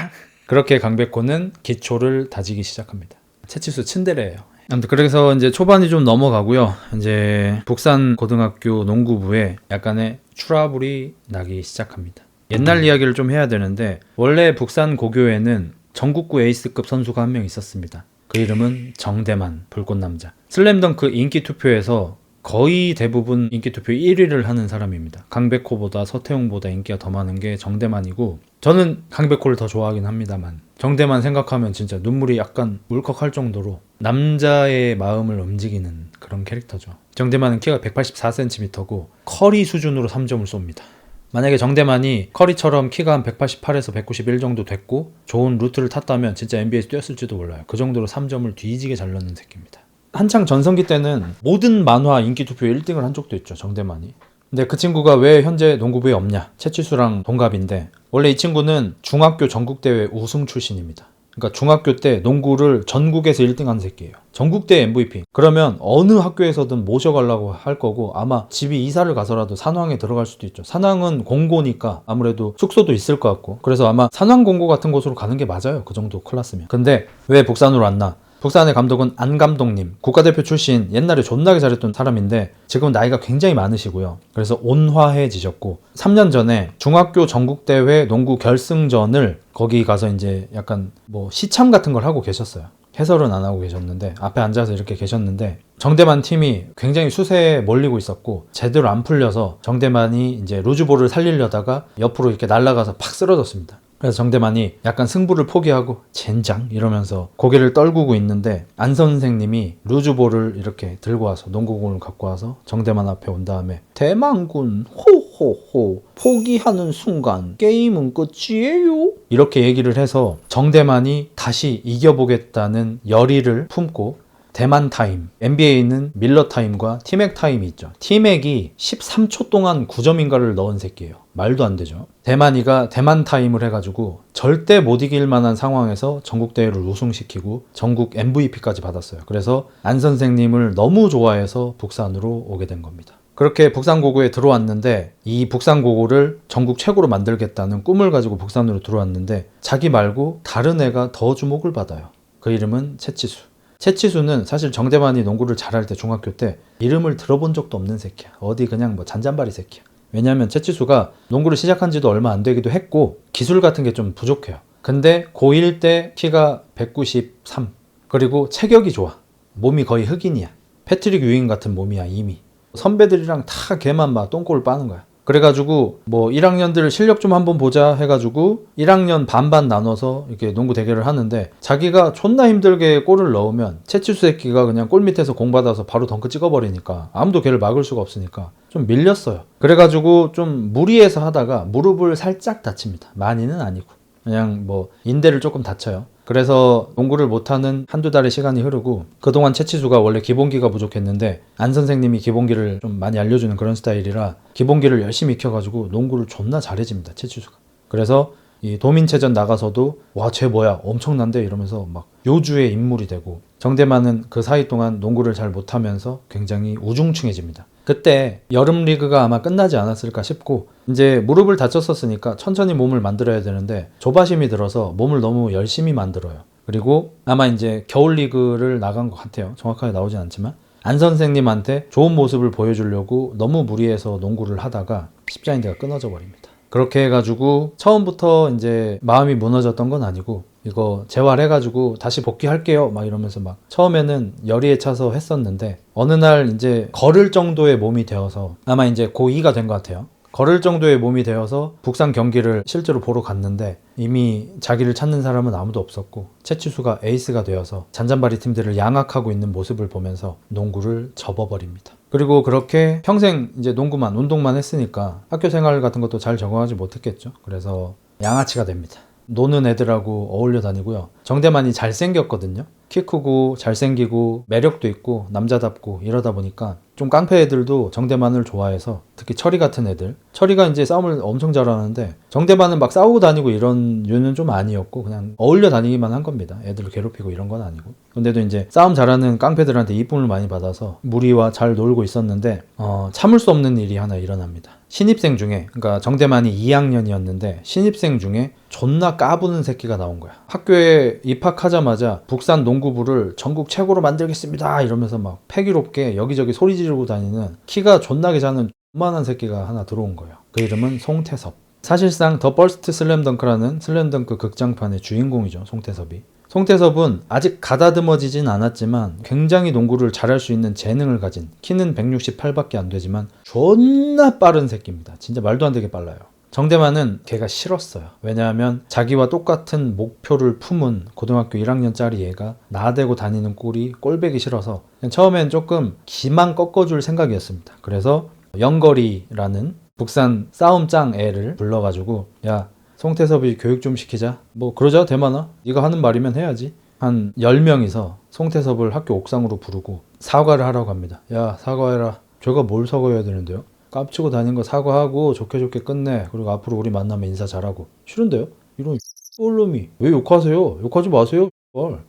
그렇게 강백호는 기초를 다지기 시작합니다. 채치수 츤데레예요. 아무튼 그래서 이제 초반이 좀 넘어가고요. 이제 북산 고등학교 농구부에 약간의 트러블이 나기 시작합니다. 옛날 이야기를 좀 해야 되는데 원래 북산 고교에는 전국구 에이스급 선수가 한 명 있었습니다. 그 이름은 정대만, 불꽃남자. 슬램덩크 인기 투표에서 거의 대부분 인기 투표 1위를 하는 사람입니다. 강백호보다 서태웅보다 인기가 더 많은 게 정대만이고, 저는 강백호를 더 좋아하긴 합니다만 정대만 생각하면 진짜 눈물이 약간 울컥할 정도로 남자의 마음을 움직이는 그런 캐릭터죠. 정대만은 키가 184cm고 커리 수준으로 3점을 쏩니다. 만약에 정대만이 커리처럼 키가 한 188에서 191 정도 됐고 좋은 루트를 탔다면 진짜 NBA에서 뛰었을지도 몰라요. 그 정도로 3점을 뒤지게 잘 넣는 새끼입니다. 한창 전성기 때는 모든 만화 인기 투표 1등을 한 적도 있죠, 정대만이. 근데 그 친구가 왜 현재 농구부에 없냐? 채치수랑 동갑인데 원래 이 친구는 중학교 전국대회 우승 출신입니다. 그러니까 중학교 때 농구를 전국에서 1등한 새끼예요. 전국대 MVP. 그러면 어느 학교에서든 모셔가려고 할 거고 아마 집이 이사를 가서라도 산왕에 들어갈 수도 있죠. 산왕은 공고니까 아무래도 숙소도 있을 것 같고 그래서 아마 산왕공고 같은 곳으로 가는 게 맞아요. 그 정도 클래스면. 근데 왜 북산으로 왔나? 북산의 감독은 안 감독님, 국가대표 출신, 옛날에 존나게 잘했던 사람인데 지금은 나이가 굉장히 많으시고요. 그래서 온화해지셨고 3년 전에 중학교 전국대회 농구 결승전을 거기 가서 이제 약간 뭐 시참 같은 걸 하고 계셨어요. 해설은 안 하고 계셨는데 앞에 앉아서 이렇게 계셨는데 정대만 팀이 굉장히 수세에 몰리고 있었고 제대로 안 풀려서 정대만이 이제 루즈볼을 살리려다가 옆으로 이렇게 날아가서 팍 쓰러졌습니다. 그래서 정대만이 약간 승부를 포기하고 젠장 이러면서 고개를 떨구고 있는데 안 선생님이 루즈볼을 이렇게 들고 와서 농구공을 갖고 와서 정대만 앞에 온 다음에 대만군 호호호 포기하는 순간 게임은 끝이에요 이렇게 얘기를 해서 정대만이 다시 이겨보겠다는 열의를 품고 대만 타임, NBA는 밀러 타임과 티맥 타임이 있죠. 티맥이 13초 동안 9점인가를 넣은 새끼예요. 말도 안 되죠. 대만이가 대만 타임을 해가지고 절대 못 이길 만한 상황에서 전국대회를 우승시키고 전국 MVP까지 받았어요. 그래서 안 선생님을 너무 좋아해서 북산으로 오게 된 겁니다. 그렇게 북산고고에 들어왔는데 이 북산고고를 전국 최고로 만들겠다는 꿈을 가지고 북산으로 들어왔는데 자기 말고 다른 애가 더 주목을 받아요. 그 이름은 채치수. 채치수는 사실 정대만이 농구를 잘할 때 중학교 때 이름을 들어본 적도 없는 새끼야. 어디 그냥 뭐 잔잔바리 새끼야. 왜냐면 채치수가 농구를 시작한 지도 얼마 안 되기도 했고 기술 같은 게 좀 부족해요. 근데 고1 때 키가 193 그리고 체격이 좋아. 몸이 거의 흑인이야. 패트릭 유인 같은 몸이야 이미. 선배들이랑 다 걔만 막 똥꼬를 빠는 거야. 그래가지고 뭐 1학년들 실력 좀 한번 보자 해가지고 1학년 반반 나눠서 이렇게 농구 대결을 하는데 자기가 존나 힘들게 골을 넣으면 채치수 새끼가 그냥 골 밑에서 공 받아서 바로 덩크 찍어버리니까 아무도 걔를 막을 수가 없으니까 좀 밀렸어요. 그래가지고 좀 무리해서 하다가 무릎을 살짝 다칩니다. 많이는 아니고 그냥 뭐 인대를 조금 다쳐요. 그래서 농구를 못하는 한두 달의 시간이 흐르고 그동안 채치수가 원래 기본기가 부족했는데 안 선생님이 기본기를 좀 많이 알려주는 그런 스타일이라 기본기를 열심히 익혀가지고 농구를 존나 잘해집니다. 채치수가. 그래서 이 도민체전 나가서도 와 쟤 뭐야 엄청난데 이러면서 막 요주의 인물이 되고 정대만은 그 사이 동안 농구를 잘 못하면서 굉장히 우중충해집니다. 그때 여름 리그가 아마 끝나지 않았을까 싶고 이제 무릎을 다쳤었으니까 천천히 몸을 만들어야 되는데 조바심이 들어서 몸을 너무 열심히 만들어요. 그리고 아마 이제 겨울 리그를 나간 것 같아요. 정확하게 나오진 않지만 안 선생님한테 좋은 모습을 보여주려고 너무 무리해서 농구를 하다가 십자인대가 끊어져 버립니다. 그렇게 해가지고 처음부터 이제 마음이 무너졌던 건 아니고 이거 재활해가지고 다시 복귀할게요 막 이러면서 막 처음에는 열의에 차서 했었는데 어느 날 이제 걸을 정도의 몸이 되어서 아마 이제 고2가 된 것 같아요. 걸을 정도의 몸이 되어서 북산 경기를 실제로 보러 갔는데 이미 자기를 찾는 사람은 아무도 없었고 채치수가 에이스가 되어서 잔잔바리 팀들을 양악하고 있는 모습을 보면서 농구를 접어버립니다. 그리고 그렇게 평생 이제 농구만 운동만 했으니까 학교 생활 같은 것도 잘 적응하지 못했겠죠. 그래서 양아치가 됩니다. 노는 애들하고 어울려 다니고요. 정대만이 잘생겼거든요. 키 크고 잘생기고 매력도 있고 남자답고 이러다 보니까 좀 깡패 애들도 정대만을 좋아해서 특히 철이 같은 애들, 철이가 이제 싸움을 엄청 잘하는데 정대만은 막 싸우고 다니고 이런 류는 좀 아니었고 그냥 어울려 다니기만 한 겁니다. 애들을 괴롭히고 이런 건 아니고. 근데도 이제 싸움 잘하는 깡패들한테 이쁨을 많이 받아서 무리와 잘 놀고 있었는데 참을 수 없는 일이 하나 일어납니다. 신입생 중에, 그러니까 정대만이 2학년이었는데 신입생 중에 존나 까부는 새끼가 나온 거야. 학교에 입학하자마자 북산 농구부를 전국 최고로 만들겠습니다 이러면서 막 패기롭게 여기저기 소리 지르고 다니는 키가 존나게 작은 조그만한 새끼가 하나 들어온 거예요. 그 이름은 송태섭. 사실상 더 버스트 슬램덩크라는 슬램덩크 극장판의 주인공이죠. 송태섭이. 송태섭은 아직 가다듬어지진 않았지만 굉장히 농구를 잘할 수 있는 재능을 가진, 키는 168밖에 안 되지만 존나 빠른 새끼입니다. 진짜 말도 안 되게 빨라요. 정대만은 걔가 싫었어요. 왜냐하면 자기와 똑같은 목표를 품은 고등학교 1학년짜리 얘가 나대고 다니는 꼴이 꼴배기 싫어서 처음엔 조금 기만 꺾어줄 생각이었습니다. 그래서 영거리라는 북산 싸움짱 애를 불러가지고 야, 송태섭이 교육 좀 시키자. 뭐 그러자 대만아. 네가 하는 말이면 해야지. 한 10명이서 송태섭을 학교 옥상으로 부르고 사과를 하라고 합니다. 야, 사과해라. 제가 뭘 사과해야 되는데요? 깝치고 다닌 거 사과하고 좋게 좋게 끝내. 그리고 앞으로 우리 만나면 인사 잘하고. 싫은데요? 이런 꼴놈이. 왜 욕하세요? 욕하지 마세요.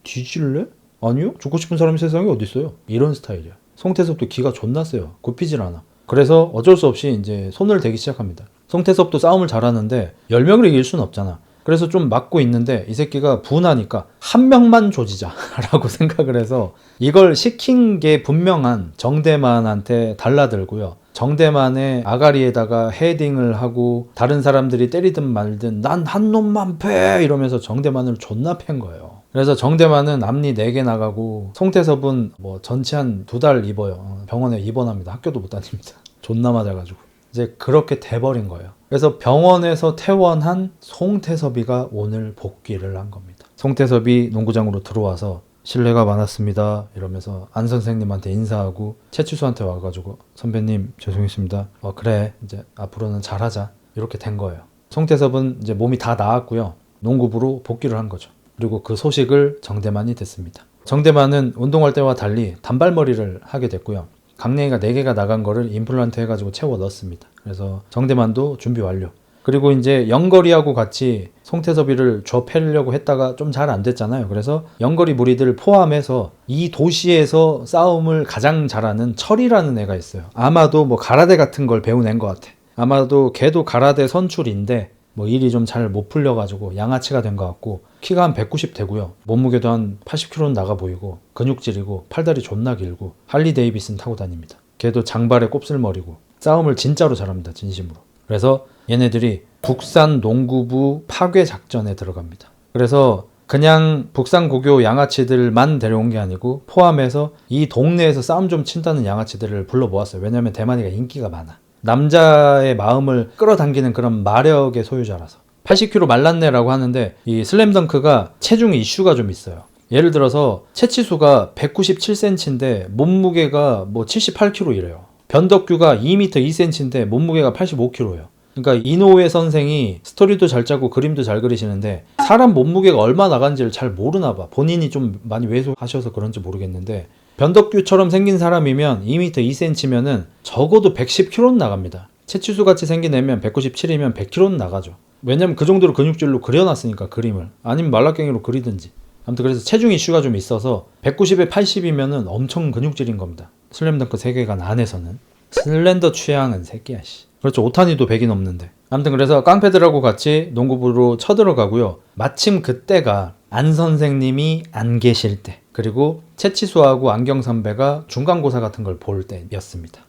뒤질래? 아니요. 죽고 싶은 사람이 세상에 어디 있어요? 이런 스타일이야. 송태섭도 기가 존나 세요. 굽히질 않아. 그래서 어쩔 수 없이 이제 손을 대기 시작합니다. 송태섭도 싸움을 잘하는데 10명을 이길 수는 없잖아. 그래서 좀 막고 있는데 이 새끼가 분하니까 한 명만 조지자 라고 생각을 해서 이걸 시킨 게 분명한 정대만한테 달라들고요. 정대만의 아가리에다가 헤딩을 하고 다른 사람들이 때리든 말든 난 한 놈만 패 이러면서 정대만을 존나 팬 거예요. 그래서 정대만은 앞니 4개 나가고 송태섭은 뭐 전치 한 2달 입어요. 병원에 입원합니다. 학교도 못 다닙니다. 존나 맞아가지고. 이제 그렇게 돼버린 거예요. 그래서 병원에서 퇴원한 송태섭이가 오늘 복귀를 한 겁니다. 송태섭이 농구장으로 들어와서 실례가 많았습니다 이러면서 안 선생님한테 인사하고 최치수한테 와가지고 선배님 죄송했습니다. 그래 이제 앞으로는 잘하자 이렇게 된 거예요. 송태섭은 이제 몸이 다 나았고요. 농구부로 복귀를 한 거죠. 그리고 그 소식을 정대만이 듣습니다. 정대만은 운동할 때와 달리 단발머리를 하게 됐고요. 강냉이가 4개가 나간 거를 임플란트 해가지고 채워 넣었습니다. 그래서 정대만도 준비 완료. 그리고 이제 영거리하고 같이 송태섭이를 좁혀려고 했다가 좀 잘 안 됐잖아요. 그래서 영거리 무리들 포함해서 이 도시에서 싸움을 가장 잘하는 철이라는 애가 있어요. 아마도 뭐 가라데 같은 걸 배운 애인 것 같아. 아마도 걔도 가라데 선출인데 뭐 일이 좀 잘 못 풀려가지고 양아치가 된 것 같고 키가 한 190 되고요. 몸무게도 한 80kg는 나가 보이고 근육질이고 팔다리 존나 길고 할리 데이비슨 타고 다닙니다. 걔도 장발에 곱슬머리고 싸움을 진짜로 잘합니다. 진심으로. 그래서 얘네들이 북산 농구부 파괴 작전에 들어갑니다. 그래서 그냥 북산 고교 양아치들만 데려온 게 아니고 포함해서 이 동네에서 싸움 좀 친다는 양아치들을 불러 모았어요. 왜냐면 대만이가 인기가 많아. 남자의 마음을 끌어당기는 그런 마력의 소유자라서. 80kg 말랐네라고 하는데 이 슬램덩크가 체중 이슈가 좀 있어요. 예를 들어서 채치수가 197cm인데 몸무게가 뭐 78kg 이래요. 변덕규가 2m 2cm인데 몸무게가 85kg예요. 그러니까 이노우에 선생이 스토리도 잘 짜고 그림도 잘 그리시는데 사람 몸무게가 얼마 나간지를 잘 모르나 봐. 본인이 좀 많이 왜소하셔서 그런지 모르겠는데 변덕규처럼 생긴 사람이면 2m 2cm면은 적어도 110kg는 나갑니다. 채치수 같이 생긴 애면 197이면 100kg는 나가죠. 왜냐면 그 정도로 근육질로 그려놨으니까 그림을. 아니면 말라깽이로 그리든지. 아무튼 그래서 체중 이슈가 좀 있어서 190에 80이면은 엄청 근육질인 겁니다. 슬램덩크 세계관 안에서는. 슬렌더 취향은 새끼야 씨. 그렇죠. 오타니도 100이 넘는데. 아무튼 그래서 깡패들하고 같이 농구부로 쳐들어가고요. 마침 그때가 안 선생님이 안 계실 때, 그리고 채치수하고 안경 선배가 중간고사 같은 걸 볼 때였습니다.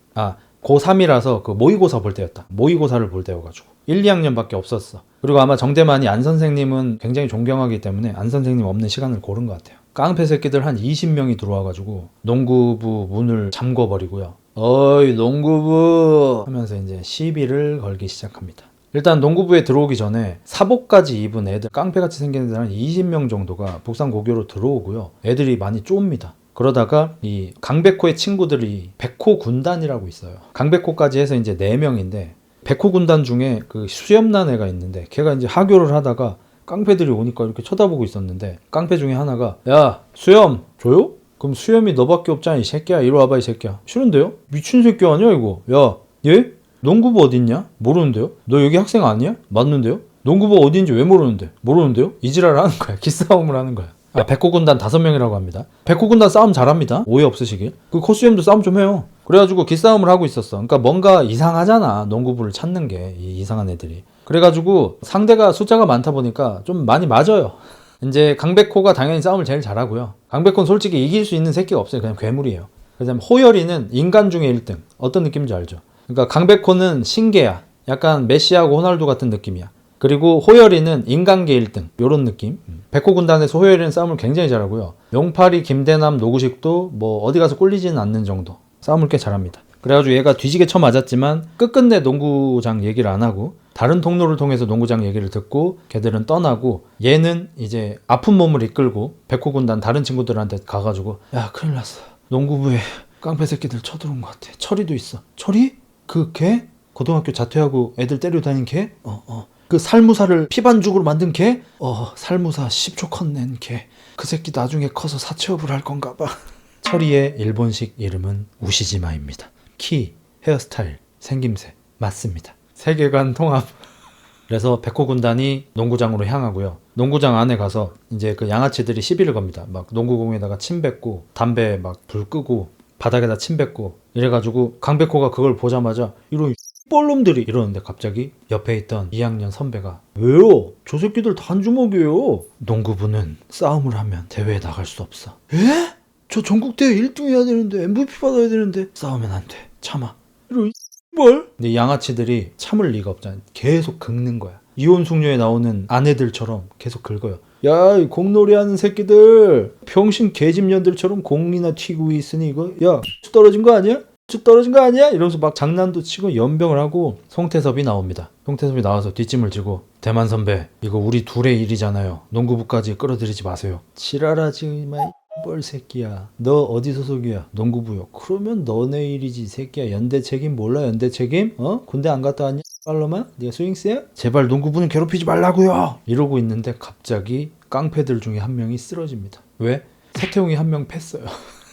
고3이라서 그 모의고사 볼 때였다. 모의고사를 볼 때여가지고 1, 2학년밖에 없었어. 그리고 아마 정대만이 안 선생님은 굉장히 존경하기 때문에 안 선생님 없는 시간을 고른 것 같아요. 깡패 새끼들 한 20명이 들어와가지고 농구부 문을 잠궈버리고요. 어이 농구부 하면서 이제 시비를 걸기 시작합니다. 일단 농구부에 들어오기 전에 사복까지 입은 애들, 깡패같이 생긴 애들 한 20명 정도가 북산고교로 들어오고요. 애들이 많이 좁니다. 그러다가 이 강백호의 친구들이 백호 군단이라고 있어요. 강백호까지 해서 이제 4명인데 백호 군단 중에 그 수염난 애가 있는데 걔가 이제 하교를 하다가 깡패들이 오니까 이렇게 쳐다보고 있었는데 깡패 중에 하나가 야 수염 줘요? 그럼 수염이 너밖에 없잖아 이 새끼야. 이리 와봐 이 새끼야. 싫은데요? 미친 새끼 아니야 이거. 야 얘? 농구부 어딨냐? 모르는데요? 너 여기 학생 아니야? 맞는데요? 농구부 어딘지 왜 모르는데? 모르는데요? 이지랄을 하는 거야. 기싸움을 하는 거야. 백호군단 5명이라고 합니다. 백호군단 싸움 잘합니다. 오해 없으시길. 그 코스염도 싸움 좀 해요. 그래가지고 기싸움을 하고 있었어. 그러니까 뭔가 이상하잖아. 농구부를 찾는 게. 이 이상한 애들이. 그래가지고 상대가 숫자가 많다 보니까 좀 많이 맞아요. 이제 강백호가 당연히 싸움을 제일 잘하고요. 강백호는 솔직히 이길 수 있는 새끼가 없어요. 그냥 괴물이에요. 그다음에 호열이는 인간 중에 1등. 어떤 느낌인지 알죠? 그러니까 강백호는 신계야. 약간 메시하고 호날두 같은 느낌이야. 그리고 호열이는 인간계 1등 요런 느낌. 백호군단에서 호열이는 싸움을 굉장히 잘하고요. 용팔이, 김대남, 노구식도 뭐 어디 가서 꿀리지는 않는 정도 싸움을 꽤 잘합니다. 그래가지고 얘가 뒤지게 쳐맞았지만 끝끝내 농구장 얘기를 안 하고 다른 통로를 통해서 농구장 얘기를 듣고 걔들은 떠나고 얘는 이제 아픈 몸을 이끌고 백호군단 다른 친구들한테 가가지고 야 큰일 났어. 농구부에 깡패 새끼들 쳐들어온 것 같아. 철이도 있어. 철이? 그 걔? 고등학교 자퇴하고 애들 때리고 다닌 걔? 그 살무사를 피반죽으로 만든 걔? 살무사 10초 컷낸 걔. 그 새끼 나중에 커서 사채업을 할 건가 봐. 철이의 일본식 이름은 우시지마입니다. 키, 헤어스타일, 생김새 맞습니다. 세계관 통합. 그래서 백호군단이 농구장으로 향하고요. 농구장 안에 가서 이제 그 양아치들이 시비를 겁니다. 막 농구공에다가 침 뱉고 담배 막 불 끄고 바닥에다 침 뱉고 이래가지고 강백호가 그걸 보자마자 이런 뻘놈들이 이러는데 갑자기 옆에 있던 2학년 선배가 왜요? 저 새끼들 단주먹이에요. 농구부는 싸움을 하면 대회에 나갈 수 없어. 에? 저 전국대회 1등 해야 되는데 MVP 받아야 되는데 싸우면 안 돼. 참아. 이런 뭘? 근데 양아치들이 참을 리가 없잖아. 계속 긁는 거야. 이혼숙녀에 나오는 아내들처럼 계속 긁어요. 야, 이 공놀이 하는 새끼들 병신 개집년들처럼 공이나 튀고 있으니 이거 야 떨어진 거 아니야? 쭉 떨어진 거 아니야? 이러면서 막 장난도 치고 연병을 하고 송태섭이 나옵니다. 송태섭이 나와서 뒷짐을 지고 대만 선배 이거 우리 둘의 일이잖아요. 농구부까지 끌어들이지 마세요. 지랄하지 마 뻘 새끼야. 너 어디 소속이야? 농구부요. 그러면 너네 일이지 새끼야. 연대 책임 몰라 연대 책임? 군대 안 갔다 왔냐? 빨로만? 네가 스윙스야? 제발 농구부는 괴롭히지 말라고요. 이러고 있는데 갑자기 깡패들 중에 한 명이 쓰러집니다. 왜? 서태웅이 한 명 팼어요.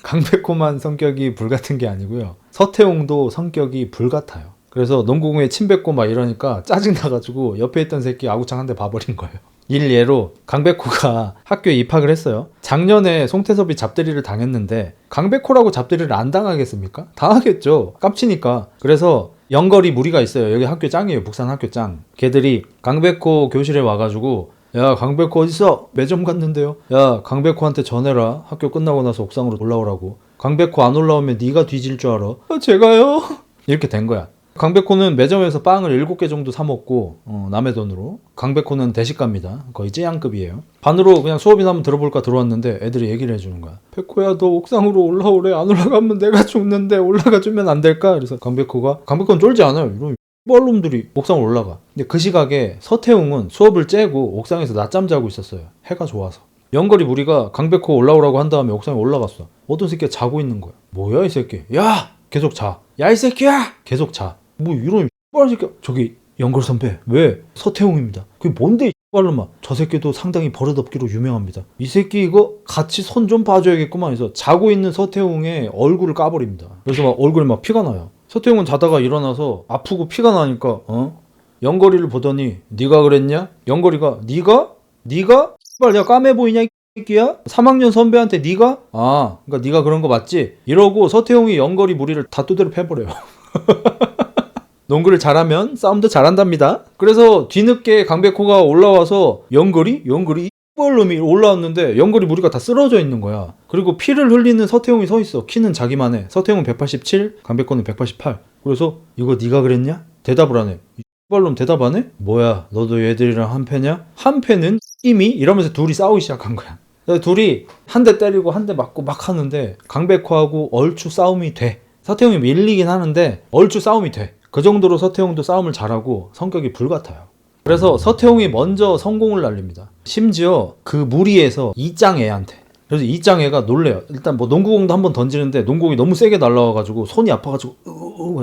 강백호만 성격이 불같은 게 아니고요. 서태웅도 성격이 불같아요. 그래서 농구공에 침 뱉고 막 이러니까 짜증나가지고 옆에 있던 새끼 아구창 한 대 봐버린 거예요. 일예로 강백호가 학교에 입학을 했어요. 작년에 송태섭이 잡들이를 당했는데 강백호라고 잡들이를 안 당하겠습니까? 당하겠죠. 깝치니까. 그래서 연거리 무리가 있어요. 여기 학교 짱이에요. 북산 학교 짱. 걔들이 강백호 교실에 와가지고 야 강백호 어딨어? 매점 갔는데요. 야 강백호한테 전해라. 학교 끝나고 나서 옥상으로 올라오라고. 강백호 안 올라오면 네가 뒤질 줄 알아. 제가요? 이렇게 된 거야. 강백호는 매점에서 빵을 7개 정도 사 먹고 남의 돈으로. 강백호는 대식가입니다. 거의 찌양급이에요. 반으로 그냥 수업이나 한번 들어볼까 들어왔는데 애들이 얘기를 해주는 거야. 백호야 너 옥상으로 올라오래. 안 올라가면 내가 죽는데 올라가주면 안 될까? 그래서 강백호는 쫄지 않아요. 이런 뻘놈들이 옥상을 올라가. 근데 그 시각에 서태웅은 수업을 째고 옥상에서 낮잠 자고 있었어요. 해가 좋아서. 연거리 무리가 강백호 올라오라고 한 다음에 옥상에 올라갔어. 어떤 새끼가 자고 있는 거야. 뭐야 이 새끼. 야! 계속 자. 야 이 새끼야! 계속 자. 뭐 이런 뻘 새끼. 저기 연걸 선배. 왜? 서태웅입니다. 그게 뭔데 뻘놈아. 저 새끼도 상당히 버릇없기로 유명합니다. 이 새끼 이거 같이 손 좀 봐줘야겠구만 해서 자고 있는 서태웅의 얼굴을 까버립니다. 그래서 막 얼굴에 막 피가 나요. 서태웅은 자다가 일어나서 아프고 피가 나니까 연거리를 보더니 네가 그랬냐? 연거리가 네가? 빨 내가 까매 보이냐 이 새끼야? 3학년 선배한테 네가? 그러니까 네가 그런 거 맞지? 이러고 서태웅이 연거리 무리를 다 두드려 패버려요. 농구를 잘하면 싸움도 잘한답니다. 그래서 뒤늦게 강백호가 올라와서 연거리 뻘놈이 올라왔는데 연거리 무리가 다 쓰러져 있는 거야. 그리고 피를 흘리는 서태웅이 서 있어. 키는 자기만 해. 서태웅은 187, 강백호는 188. 그래서 이거 네가 그랬냐? 대답을 안 해. 뻘놈 대답 안 해? 뭐야 너도 얘들이랑 한 패냐? 한 패는 이미 이러면서 둘이 싸우기 시작한 거야. 둘이 한 대 때리고 한 대 맞고 막 하는데 강백호하고 얼추 싸움이 돼. 서태웅이 밀리긴 하는데 얼추 싸움이 돼. 그 정도로 서태웅도 싸움을 잘하고 성격이 불같아요. 그래서 서태웅이 먼저 성공을 날립니다. 심지어 그 무리에서 이짱애한테. 그래서 이짱애가 놀래요. 일단 뭐 농구공도 한번 던지는데 농구공이 너무 세게 날라와가지고 손이 아파가지고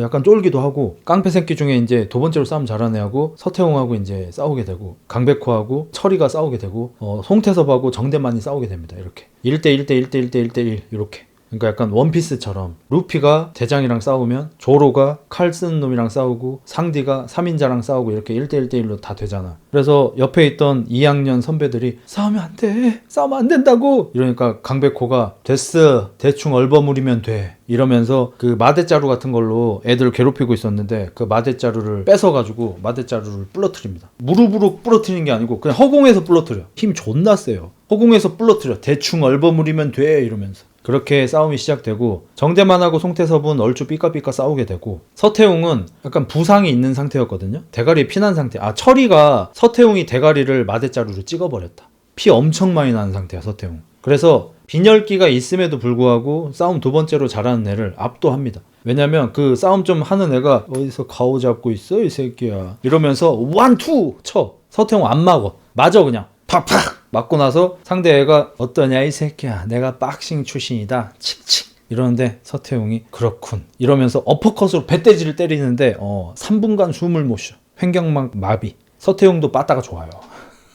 약간 쫄기도 하고, 깡패 새끼 중에 이제 두 번째로 싸움 잘하는 애하고 서태웅하고 이제 싸우게 되고, 강백호하고 철이가 싸우게 되고, 송태섭하고 정대만이 싸우게 됩니다. 이렇게 1대1 대1 대1 대1 대1 이렇게. 그러니까 약간 원피스처럼 루피가 대장이랑 싸우면 조로가 칼 쓰는 놈이랑 싸우고 상디가 3인자랑 싸우고 이렇게 1대1대1로 다 되잖아. 그래서 옆에 있던 2학년 선배들이 싸우면 안 돼, 싸우면 안 된다고 이러니까 강백호가 됐어, 대충 얼버무리면 돼 이러면서 그 마대자루 같은 걸로 애들을 괴롭히고 있었는데 그 마대자루를 뺏어가지고 마대자루를 부러뜨립니다. 무릎으로 부러뜨리는 게 아니고 그냥 허공에서 부러뜨려. 힘 존나 세요. 허공에서 부러뜨려. 대충 얼버무리면 돼 이러면서. 그렇게 싸움이 시작되고, 정대만하고 송태섭은 얼추 삐까삐까 싸우게 되고, 서태웅은 약간 부상이 있는 상태였거든요. 대가리에 피난 상태. 철이가 서태웅이 대가리를 마대자루로 찍어버렸다. 피 엄청 많이 나는 상태야 서태웅. 그래서 빈혈기가 있음에도 불구하고 싸움 두 번째로 잘하는 애를 압도합니다. 왜냐면 그 싸움 좀 하는 애가 어디서 가오 잡고 있어 이 새끼야 이러면서 원투 쳐. 서태웅 안 막어. 맞아 그냥 팍팍 맞고 나서 상대 애가 어떠냐 이 새끼야 내가 박싱 출신이다 칙칙 이러는데 서태웅이 그렇군 이러면서 어퍼컷으로 배때지를 때리는데 3분간 숨을 못 쉬어. 횡격막 마비. 서태웅도 빠따가 좋아요.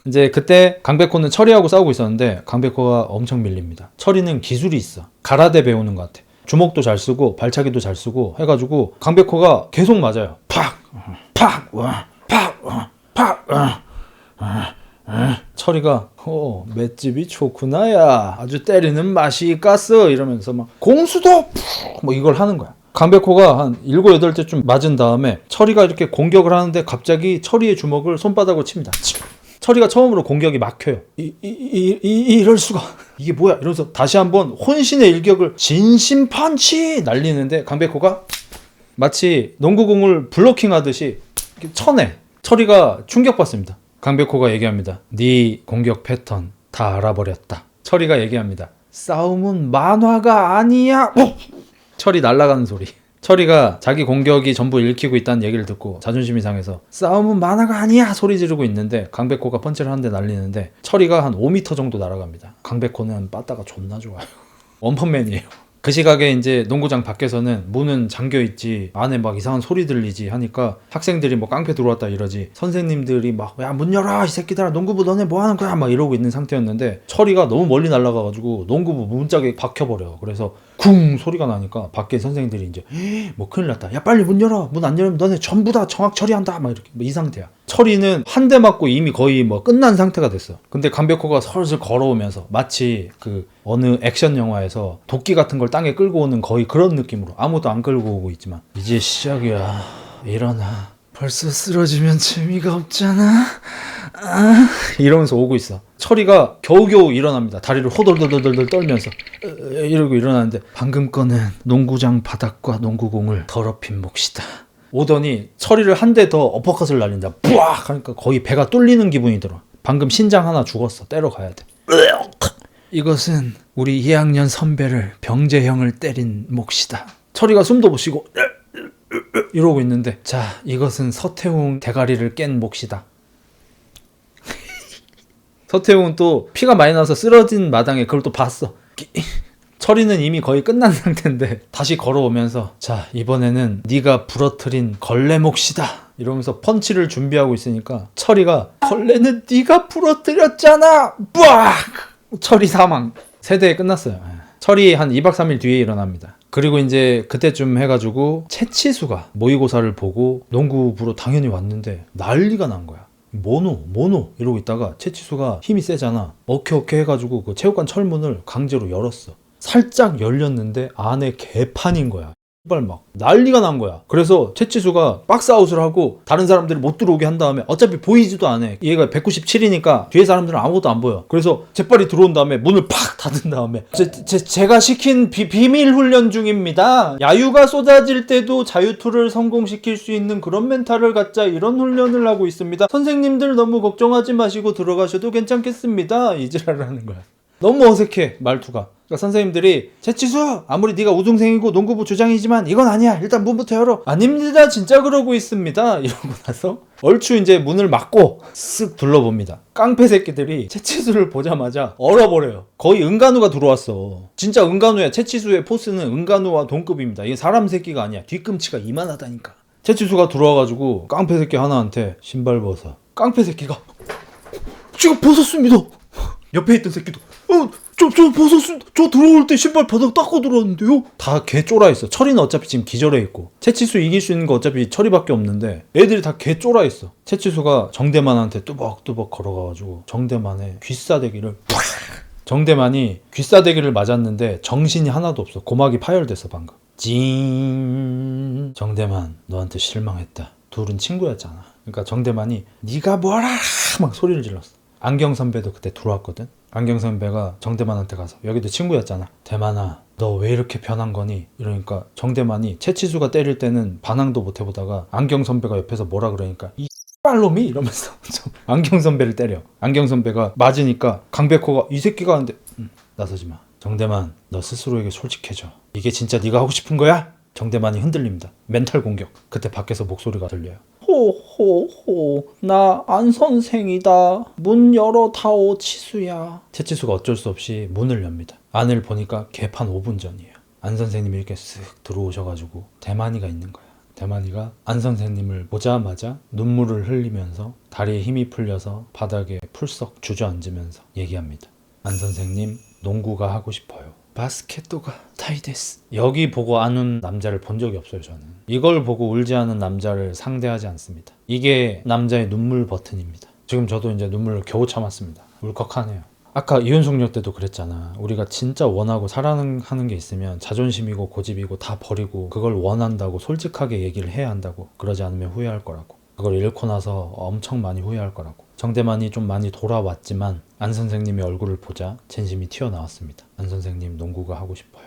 이제 그때 강백호는 철이하고 싸우고 있었는데 강백호가 엄청 밀립니다. 철이는 기술이 있어. 가라데 배우는 것 같아. 주먹도 잘 쓰고 발차기도 잘 쓰고 해가지고 강백호가 계속 맞아요. 팍! 팍! 팍! 팍! 철이가 맷집이 좋구나 야 아주 때리는 맛이 깠어 이러면서 막 공수도 뭐 이걸 하는 거야. 강백호가 한 7, 8대쯤 맞은 다음에 철이가 이렇게 공격을 하는데 갑자기 철이의 주먹을 손바닥으로 칩니다. 철이가 처음으로 공격이 막혀요. 이럴 수가 이게 뭐야 이러면서 다시 한번 혼신의 일격을 진심 펀치 날리는데 강백호가 마치 농구공을 블로킹 하듯이 쳐내. 철이가 충격받습니다. 강백호가 얘기합니다. 네 공격 패턴 다 알아버렸다. 철이가 얘기합니다. 싸움은 만화가 아니야. 철이 날아가는 소리. 철이가 자기 공격이 전부 읽히고 있다는 얘기를 듣고 자존심이 상해서 싸움은 만화가 아니야 소리 지르고 있는데 강백호가 펀치를 한 대 날리는데 철이가 한 5m 정도 날아갑니다. 강백호는 빠따가 존나 좋아요. 원펀맨이에요. 그 시각에 이제 농구장 밖에서는 문은 잠겨있지 안에 막 이상한 소리 들리지 하니까 학생들이 뭐 깡패 들어왔다 이러지 선생님들이 막 야 문 열어 이 새끼들아 농구부 너네 뭐 하는 거야 막 이러고 있는 상태였는데 철이가 너무 멀리 날아가가지고 농구부 문짝에 박혀버려. 그래서 쿵 소리가 나니까 밖에 선생님들이 이제 뭐 큰일 났다 야 빨리 문 열어 문 안 열면 너네 전부 다 정학 처리한다 막 이렇게 뭐 이 상태야. 철이는 한 대 맞고 이미 거의 뭐 끝난 상태가 됐어. 근데 강백호가 슬슬 걸어오면서 마치 그 어느 액션 영화에서 도끼 같은 걸 땅에 끌고 오는 거의 그런 느낌으로 아무도 안 끌고 오고 있지만 이제 시작이야 일어나 벌써 쓰러지면 재미가 없잖아 이러면서 오고 있어. 철이가 겨우겨우 일어납니다. 다리를 호돌돌돌돌 떨면서 이러고 일어나는데 방금 거는 농구장 바닥과 농구공을 더럽힌 몫이다. 오더니 철이를 한 대 더 어퍼컷을 날린다. 뿌악 하니까 거의 배가 뚫리는 기분이 들어. 방금 신장 하나 죽었어. 때려 가야 돼. 이것은 우리 2학년 선배를 병재형을 때린 몫이다. 철이가 숨도 못 쉬고 이러고 있는데 자 이것은 서태웅 대가리를 깬 몫이다. 서태웅은 또 피가 많이 나서 쓰러진 마당에 그걸 또 봤어. 철이는 이미 거의 끝난 상태인데 다시 걸어오면서 자 이번에는 네가 부러뜨린 걸레 몫이다 이러면서 펀치를 준비하고 있으니까 철이가 걸레는 네가 부러뜨렸잖아. 뿌악! 철이 사망. 세대에 끝났어요. 철이 한 2박 3일 뒤에 일어납니다. 그리고 이제 그때쯤 해가지고 채치수가 모의고사를 보고 농구부로 당연히 왔는데 난리가 난 거야. 모노 이러고 있다가 채치수가 힘이 세잖아. 오케이 해가지고 그 체육관 철문을 강제로 열었어. 살짝 열렸는데 안에 개판인 거야. 발 막 난리가 난 거야. 그래서 채치수가 박스아웃을 하고 다른 사람들이 못 들어오게 한 다음에 어차피 보이지도 않아. 얘가 197이니까 뒤에 사람들은 아무것도 안 보여. 그래서 재빨리 들어온 다음에 문을 팍 닫은 다음에 제가 시킨 비밀 훈련 중입니다. 야유가 쏟아질 때도 자유투를 성공시킬 수 있는 그런 멘탈을 갖자 이런 훈련을 하고 있습니다. 선생님들 너무 걱정하지 마시고 들어가셔도 괜찮겠습니다. 이 지랄을 하는 거야. 너무 어색해 말투가. 그러니까 선생님들이 채치수 아무리 네가 우등생이고 농구부 주장이지만 이건 아니야. 일단 문부터 열어. 아닙니다. 진짜 그러고 있습니다. 이러고 나서 얼추 이제 문을 막고 쓱 둘러봅니다. 깡패 새끼들이 채치수를 보자마자 얼어버려요. 거의 은간우가 들어왔어. 진짜 은간우야. 채치수의 포스는 은간우와 동급입니다. 이게 사람 새끼가 아니야. 뒤꿈치가 이만하다니까. 채치수가 들어와가지고 깡패 새끼 하나한테 신발 벗어. 깡패 새끼가 지금 벗었습니다. 옆에 있던 새끼도 저 벗었습니다. 저 들어올 때 신발 바닥 닦고 들어왔는데요. 다 개 쫄아 있어. 철이는 어차피 지금 기절해 있고 채치수 이길 수 있는 거 어차피 철이밖에 없는데 애들이 다 개 쫄아 있어. 채치수가 정대만한테 뚜벅뚜벅 걸어가가지고 정대만의 귀싸대기를 정대만이 귀싸대기를 맞았는데 정신이 하나도 없어. 고막이 파열됐어 방금. 징. 정대만 너한테 실망했다. 둘은 친구였잖아. 그러니까 정대만이 네가 뭐라 막 소리를 질렀어. 안경 선배도 그때 들어왔거든. 안경 선배가 정대만한테 가서 여기도 친구였잖아. 대만아 너 왜 이렇게 변한 거니? 이러니까 정대만이 채치수가 때릴 때는 반항도 못 해보다가 안경 선배가 옆에서 뭐라 그러니까 이 빨놈이 이러면서 안경 선배를 때려. 안경 선배가 맞으니까 강백호가 이 새끼가 하는데 나서지 마. 정대만 너 스스로에게 솔직해져. 이게 진짜 네가 하고 싶은 거야? 정대만이 흔들립니다. 멘탈 공격. 그때 밖에서 목소리가 들려요. 호호호 나 안 선생이다. 문 열어다오 치수야. 채치수가 어쩔 수 없이 문을 엽니다. 안을 보니까 개판 5분 전이에요. 안 선생님이 이렇게 쓱 들어오셔가지고 대만이가 있는 거야. 대만이가 안 선생님을 보자마자 눈물을 흘리면서 다리에 힘이 풀려서 바닥에 풀썩 주저앉으면서 얘기합니다. 안 선생님 농구가 하고 싶어요. 바스켓도가 타이데스. 여기 보고 안 운 남자를 본 적이 없어요. 저는 이걸 보고 울지 않은 남자를 상대하지 않습니다. 이게 남자의 눈물 버튼입니다. 지금 저도 이제 눈물을 겨우 참았습니다. 울컥하네요. 아까 이혼속녀 때도 그랬잖아. 우리가 진짜 원하고 사랑하는 게 있으면 자존심이고 고집이고 다 버리고 그걸 원한다고 솔직하게 얘기를 해야 한다고. 그러지 않으면 후회할 거라고. 그걸 잃고 나서 엄청 많이 후회할 거라고. 정대만이 좀 많이 돌아왔지만 안 선생님의 얼굴을 보자 진심이 튀어나왔습니다. 안 선생님 농구가 하고 싶어요.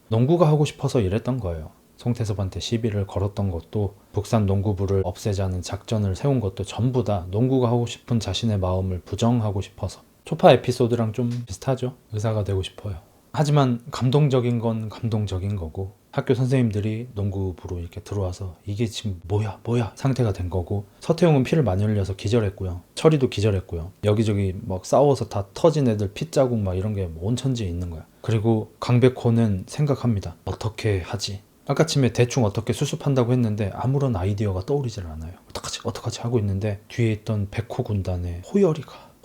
농구가 하고 싶어서 이랬던 거예요. 송태섭한테 시비를 걸었던 것도 북산 농구부를 없애자는 작전을 세운 것도 전부 다 농구가 하고 싶은 자신의 마음을 부정하고 싶어서. 초파 에피소드랑 좀 비슷하죠. 의사가 되고 싶어요. 하지만 감동적인 건 감동적인 거고 학교 선생님들이 농구부로 이렇게 들어와서 이게 지금 뭐야 상태가 된 거고 서태웅은 피를 많이 흘려서 기절했고요. 철이도 기절했고요. 여기저기 막 싸워서 다 터진 애들 핏자국 막 이런 게 온천지에 있는 거야. 그리고 강백호는 생각합니다. 어떻게 하지? 아까쯤에 대충 어떻게 수습한다고 했는데 아무런 아이디어가 떠오르질 않아요. 어떡하지 하고 있는데 뒤에 있던 백호 군단의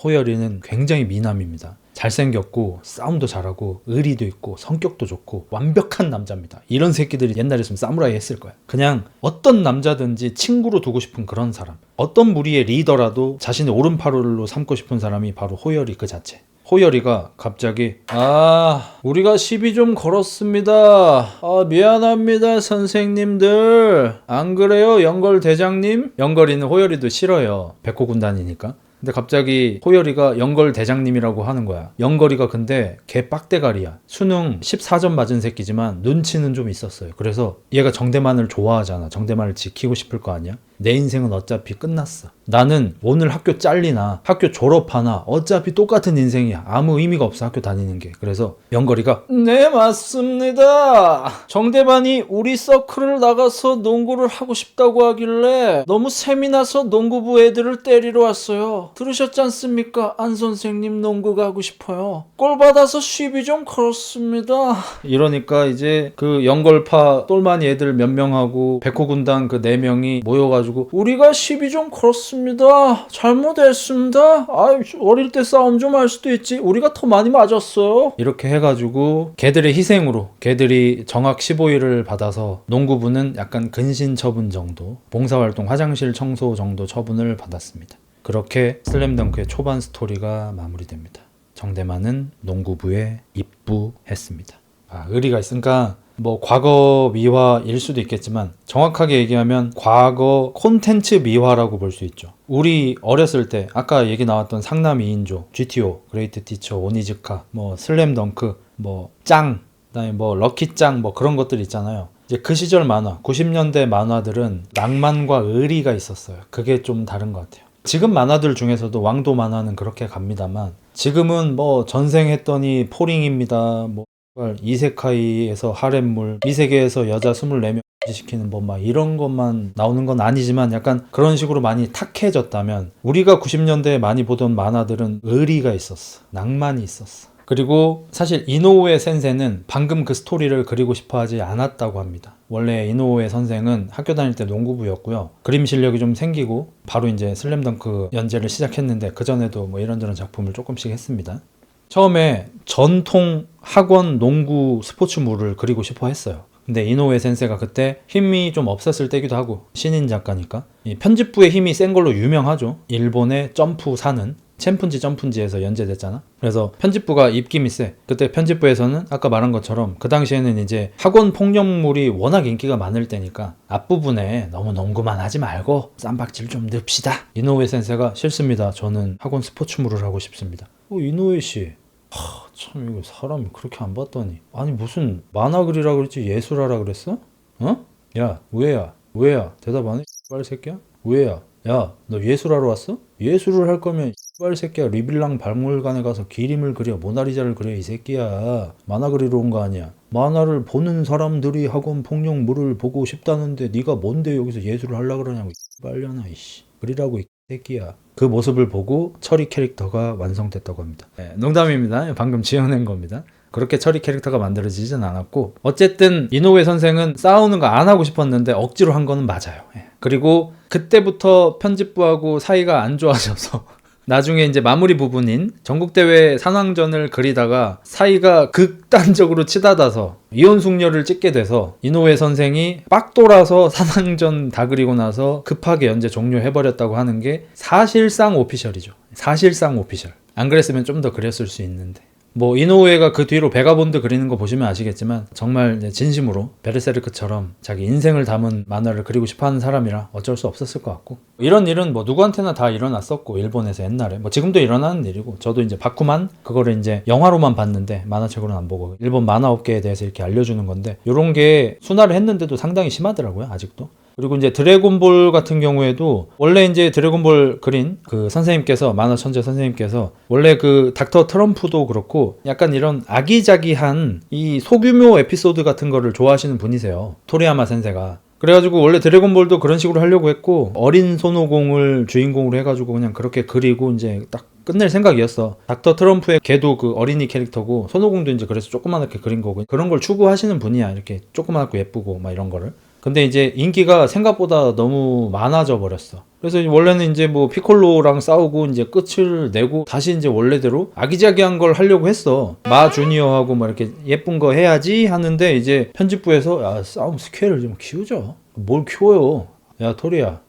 호열이는 굉장히 미남입니다. 잘생겼고 싸움도 잘하고 의리도 있고 성격도 좋고 완벽한 남자입니다. 이런 새끼들이 옛날에 있으면 사무라이 했을 거야. 그냥 어떤 남자든지 친구로 두고 싶은 그런 사람. 어떤 무리의 리더라도 자신의 오른팔로 삼고 싶은 사람이 바로 호열이 그 자체. 호열이가 갑자기 우리가 시비 좀 걸었습니다. 미안합니다 선생님들. 안 그래요 영걸 대장님? 영걸이는 호열이도 싫어요. 백호 군단이니까. 근데 갑자기 호열이가 영걸 대장님이라고 하는 거야. 영걸이가 근데 개 빡대가리야. 수능 14점 맞은 새끼지만 눈치는 좀 있었어요. 그래서 얘가 정대만을 좋아하잖아. 정대만을 지키고 싶을 거 아니야. 내 인생은 어차피 끝났어. 나는 오늘 학교 잘리나 학교 졸업하나 어차피 똑같은 인생이야. 아무 의미가 없어 학교 다니는 게. 그래서 영걸이가 네 맞습니다. 정대만이 우리 서클을 나가서 농구를 하고 싶다고 하길래 너무 셈이 나서 농구부 애들을 때리러 왔어요. 들으셨지 않습니까? 안 선생님 농구가 하고 싶어요. 골 받아서 시비 좀 걸었습니다. 이러니까 이제 그 영걸파 똘마니 애들 몇 명하고 백호 군단 그 4명이 모여가지고 우리가 시비 좀 걸었습니다. 잘못했습니다. 어릴 때 싸움 좀 할 수도 있지. 우리가 더 많이 맞았어요. 이렇게 해가지고 걔들의 희생으로 걔들이 정학 15일을 받아서 농구부는 약간 근신 처분 정도, 봉사활동 화장실 청소 정도 처분을 받았습니다. 그렇게 슬램덩크의 초반 스토리가 마무리됩니다. 정대만은 농구부에 입부했습니다. 의리가 있으니까 뭐 과거 미화일 수도 있겠지만 정확하게 얘기하면 과거 콘텐츠 미화라고 볼 수 있죠. 우리 어렸을 때 아까 얘기 나왔던 상남 2인조, GTO, 그레이트 티처, 오니즈카, 뭐 슬램덩크, 뭐 짱, 그다음에 뭐 럭키짱 뭐 그런 것들 있잖아요. 이제 그 시절 만화, 90년대 만화들은 낭만과 의리가 있었어요. 그게 좀 다른 것 같아요. 지금 만화들 중에서도 왕도 만화는 그렇게 갑니다만 지금은 뭐 전생했더니 포링입니다. 뭐 이세카이에서 하렘물, 이세계에서 여자 24명 시키는 뭐 막 이런 것만 나오는 건 아니지만 약간 그런 식으로 많이 탁해졌다면 우리가 90년대에 많이 보던 만화들은 의리가 있었어. 낭만이 있었어. 그리고 사실 이노우에 센세는 방금 그 스토리를 그리고 싶어 하지 않았다고 합니다. 원래 이노우에 선생은 학교 다닐 때 농구부였고요. 그림 실력이 좀 생기고 바로 이제 슬램덩크 연재를 시작했는데 그전에도 뭐 이런저런 작품을 조금씩 했습니다. 처음에 전통 학원 농구 스포츠물을 그리고 싶어 했어요. 근데 이노우에 센세가 그때 힘이 좀 없었을 때기도 하고 신인 작가니까 이 편집부의 힘이 센 걸로 유명하죠. 일본의 점프사는 챔픈지에서 연재됐잖아. 그래서 편집부가 입김이 세. 그때 편집부에서는 아까 말한 것처럼 그 당시에는 이제 학원 폭력물이 워낙 인기가 많을 때니까 앞부분에 너무 농구만 하지 말고 쌈박질 좀 넣읍시다. 이노우에 센세가 싫습니다. 저는 학원 스포츠물을 하고 싶습니다. 이노우에 씨, 참 이거 사람이 그렇게 안 봤더니 아니 무슨 만화 그리라 그랬지 예술하라 그랬어? 어? 야 우회야 대답 안 해? 빨리 새끼야? 우회야 야 너 예술하러 왔어? 예술을 할 거면 빨리 새끼야 리빌랑 박물관에 가서 기림을 그려 모나리자를 그려 이 새끼야. 만화 그리러 온 거 아니야. 만화를 보는 사람들이 학원 폭력물을 보고 싶다는데 네가 뭔데 여기서 예술을 하려고 그러냐고 빨려나 이씨. 그리라고 이 새끼야. 그 모습을 보고 철이 캐릭터가 완성됐다고 합니다. 네, 농담입니다. 방금 지어낸 겁니다. 그렇게 철이 캐릭터가 만들어지진 않았고 어쨌든 이노우에 선생은 싸우는 거 안 하고 싶었는데 억지로 한 거는 맞아요. 그리고 그때부터 편집부하고 사이가 안 좋아져서 나중에 이제 마무리 부분인 전국대회 산왕전을 그리다가 사이가 극단적으로 치닫아서 이혼숙녀를 찍게 돼서 이노우에 선생이 빡 돌아서 산왕전 다 그리고 나서 급하게 연재 종료해버렸다고 하는 게 사실상 오피셜이죠. 사실상 오피셜. 안 그랬으면 좀 더 그렸을 수 있는데 뭐 이노우에가 그 뒤로 베가본드 그리는 거 보시면 아시겠지만 정말 진심으로 베르세르크처럼 자기 인생을 담은 만화를 그리고 싶어하는 사람이라 어쩔 수 없었을 것 같고 이런 일은 뭐 누구한테나 다 일어났었고 일본에서 옛날에 뭐 지금도 일어나는 일이고 저도 이제 바쿠만 그거를 이제 영화로만 봤는데 만화책으로는 안 보고 일본 만화업계에 대해서 이렇게 알려주는 건데 이런 게 순화를 했는데도 상당히 심하더라고요 아직도. 그리고 이제 드래곤볼 같은 경우에도 원래 이제 드래곤볼 그린 그 선생님께서 만화 천재 선생님께서 원래 그 닥터 트럼프도 그렇고 약간 이런 아기자기한 이 소규모 에피소드 같은 거를 좋아하시는 분이세요. 토리야마 센세가. 그래가지고 원래 드래곤볼도 그런 식으로 하려고 했고 어린 손오공을 주인공으로 해가지고 그냥 그렇게 그리고 이제 딱 끝낼 생각이었어. 닥터 트럼프의 걔도 그 어린이 캐릭터고 손오공도 이제 그래서 조그맣게 그린 거고 그런 걸 추구하시는 분이야. 이렇게 조그맣고 예쁘고 막 이런 거를. 근데 이제 인기가 생각보다 너무 많아져 버렸어. 그래서 원래는 이제 뭐 피콜로랑 싸우고 이제 끝을 내고 다시 이제 원래대로 아기자기한 걸 하려고 했어. 마 주니어하고 뭐 이렇게 예쁜 거 해야지 하는데 이제 편집부에서 야 싸움 스케일을 좀 키우자. 뭘 키워요? 야 토리야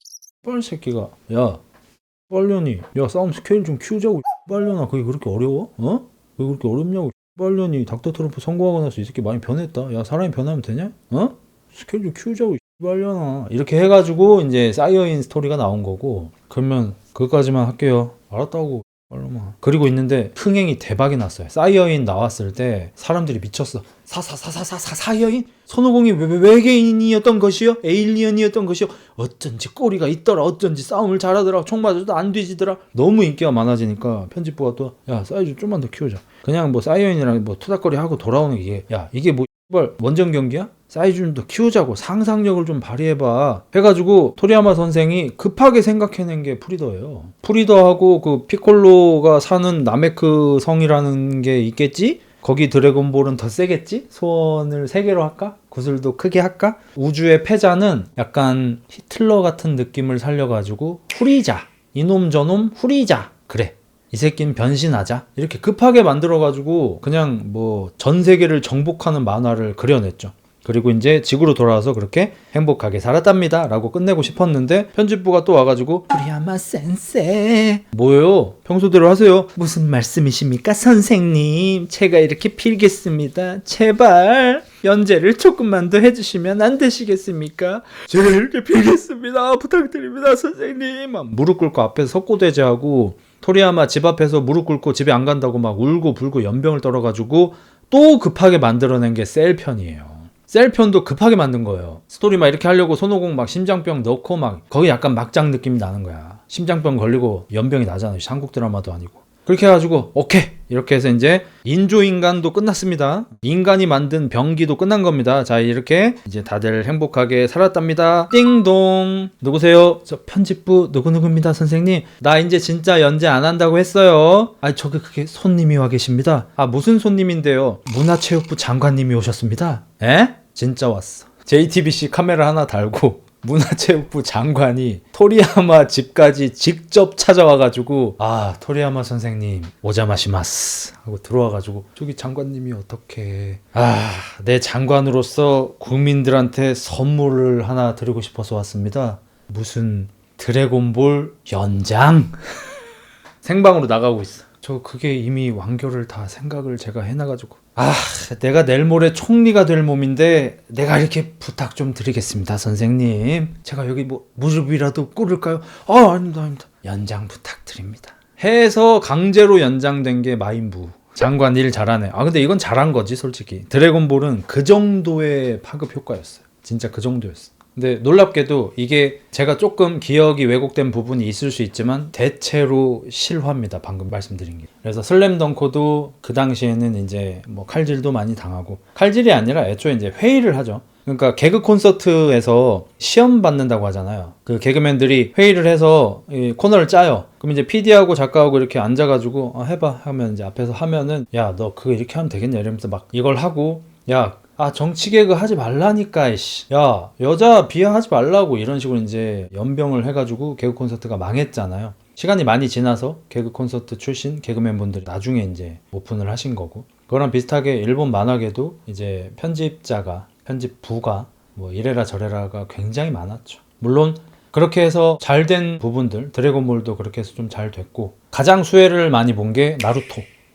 빨리 새끼가 야 빨려니 야 싸움 스케일 좀 키우자고 빨려나 그게 그렇게 어려워? 어? 그게 그렇게 어렵냐고 빨려니 닥터 트럼프 성공하고 나서 이 새끼 많이 변했다. 야 사람이 변하면 되냐? 어? 스케일 좀 키우자고 빨려나 이렇게 해가지고 이제 쌓여인 스토리가 나온 거고 그러면 그것까지만 할게요. 알았다고 빨려마 그리고 있는데 흥행이 대박이 났어요. 사이어인 나왔을 때 사람들이 미쳤어. 사이어인? 손오공이 외계인이었던 것이요? 에일리언이었던 것이요? 어쩐지 꼬리가 있더라. 어쩐지 싸움을 잘하더라. 총 맞아도 안 뒤지더라. 너무 인기가 많아지니까 편집부가 또 야 사이즈 좀만 더 키우자. 그냥 뭐 사이어인이랑 뭐 투닥거리 하고 돌아오는 게 야 이게 뭐 원정 경기야? 사이즈 좀 더 키우자고 상상력을 좀 발휘해봐 해가지고 토리야마 선생이 급하게 생각해낸 게 프리더예요. 프리더하고 그 피콜로가 사는 나메크 성이라는 게 있겠지? 거기 드래곤볼은 더 세겠지? 소원을 3개로 할까? 구슬도 크게 할까? 우주의 패자는 약간 히틀러 같은 느낌을 살려가지고 후리자 이놈 저놈 후리자 그래 이 새끼는 변신하자 이렇게 급하게 만들어가지고 그냥 뭐 전 세계를 정복하는 만화를 그려냈죠. 그리고 이제 지구로 돌아와서 그렇게 행복하게 살았답니다 라고 끝내고 싶었는데 편집부가 또 와가지고 토리야마 센세 뭐예요? 평소대로 하세요. 무슨 말씀이십니까 선생님. 제가 이렇게 빌겠습니다. 제발 연재를 조금만 더 해주시면 안 되시겠습니까? 제가 이렇게 빌겠습니다. 부탁드립니다 선생님. 막 무릎 꿇고 앞에서 석고대죄하고 토리야마 집 앞에서 무릎 꿇고 집에 안 간다고 막 울고 불고 연병을 떨어가지고 또 급하게 만들어낸 게 셀편이에요. 셀편도 급하게 만든 거예요. 스토리 막 이렇게 하려고 손오공 막 심장병 넣고 막 거기 약간 막장 느낌이 나는 거야. 심장병 걸리고 연병이 나잖아요. 한국 드라마도 아니고. 그렇게 해가지고 오케이 이렇게 해서 이제 인조인간도 끝났습니다. 인간이 만든 병기도 끝난 겁니다. 자, 이렇게 이제 다들 행복하게 살았답니다. 띵동. 누구세요? 저 편집부 누구누구입니다 선생님. 나 이제 진짜 연재 안 한다고 했어요. 아, 저기 그게 손님이 와 계십니다. 아, 무슨 손님인데요? 문화체육부 장관님이 오셨습니다. 에? 진짜 왔어. JTBC 카메라 하나 달고 문화체육부 장관이 토리야마 집까지 직접 찾아와가지고, 아, 토리야마 선생님 오자마시마스 하고 들어와가지고, 저기 장관님이 어떻게, 아, 내 장관으로서 국민들한테 선물을 하나 드리고 싶어서 왔습니다. 무슨 드래곤볼 연장? 생방으로 나가고 있어. 저 그게 이미 완결을 다 생각을 제가 해놔가지고, 아, 내가 내일 모레 총리가 될 몸인데 내가 이렇게 부탁 좀 드리겠습니다 선생님. 제가 여기 뭐 무릎이라도 꿇을까요? 아닙니다. 연장 부탁드립니다 해서 강제로 연장된 게 마인부. 장관 일 잘하네. 아, 근데 이건 잘한 거지 솔직히. 드래곤볼은 그 정도의 파급 효과였어요. 진짜 그 정도였어. 근데 놀랍게도 이게 제가 조금 기억이 왜곡된 부분이 있을 수 있지만 대체로 실화입니다. 방금 말씀드린 게. 그래서 슬램덩크도 그 당시에는 이제 뭐 칼질도 많이 당하고, 칼질이 아니라 애초에 이제 회의를 하죠. 그러니까 개그 콘서트에서 시험 받는다고 하잖아요. 그 개그맨들이 회의를 해서 이 코너를 짜요. 그럼 이제 PD하고 작가하고 이렇게 앉아가지고 해봐 하면 이제 앞에서 하면은, 야, 너 그거 이렇게 하면 되겠냐 이러면서 막 이걸 하고, 야, 정치 개그 하지 말라니까, 이씨. 야, 여자 비하하지 말라고, 이런 식으로 이제 연병을 해가지고 개그 콘서트가 망했잖아요. 시간이 많이 지나서 개그 콘서트 출신 개그맨 분들이 나중에 이제 오픈을 하신 거고, 그거랑 비슷하게 일본 만화계도 이제 편집부가 뭐 이래라 저래라가 굉장히 많았죠. 물론 그렇게 해서 잘 된 부분들, 드래곤볼도 그렇게 해서 좀 잘 됐고, 가장 수혜를 많이 본 게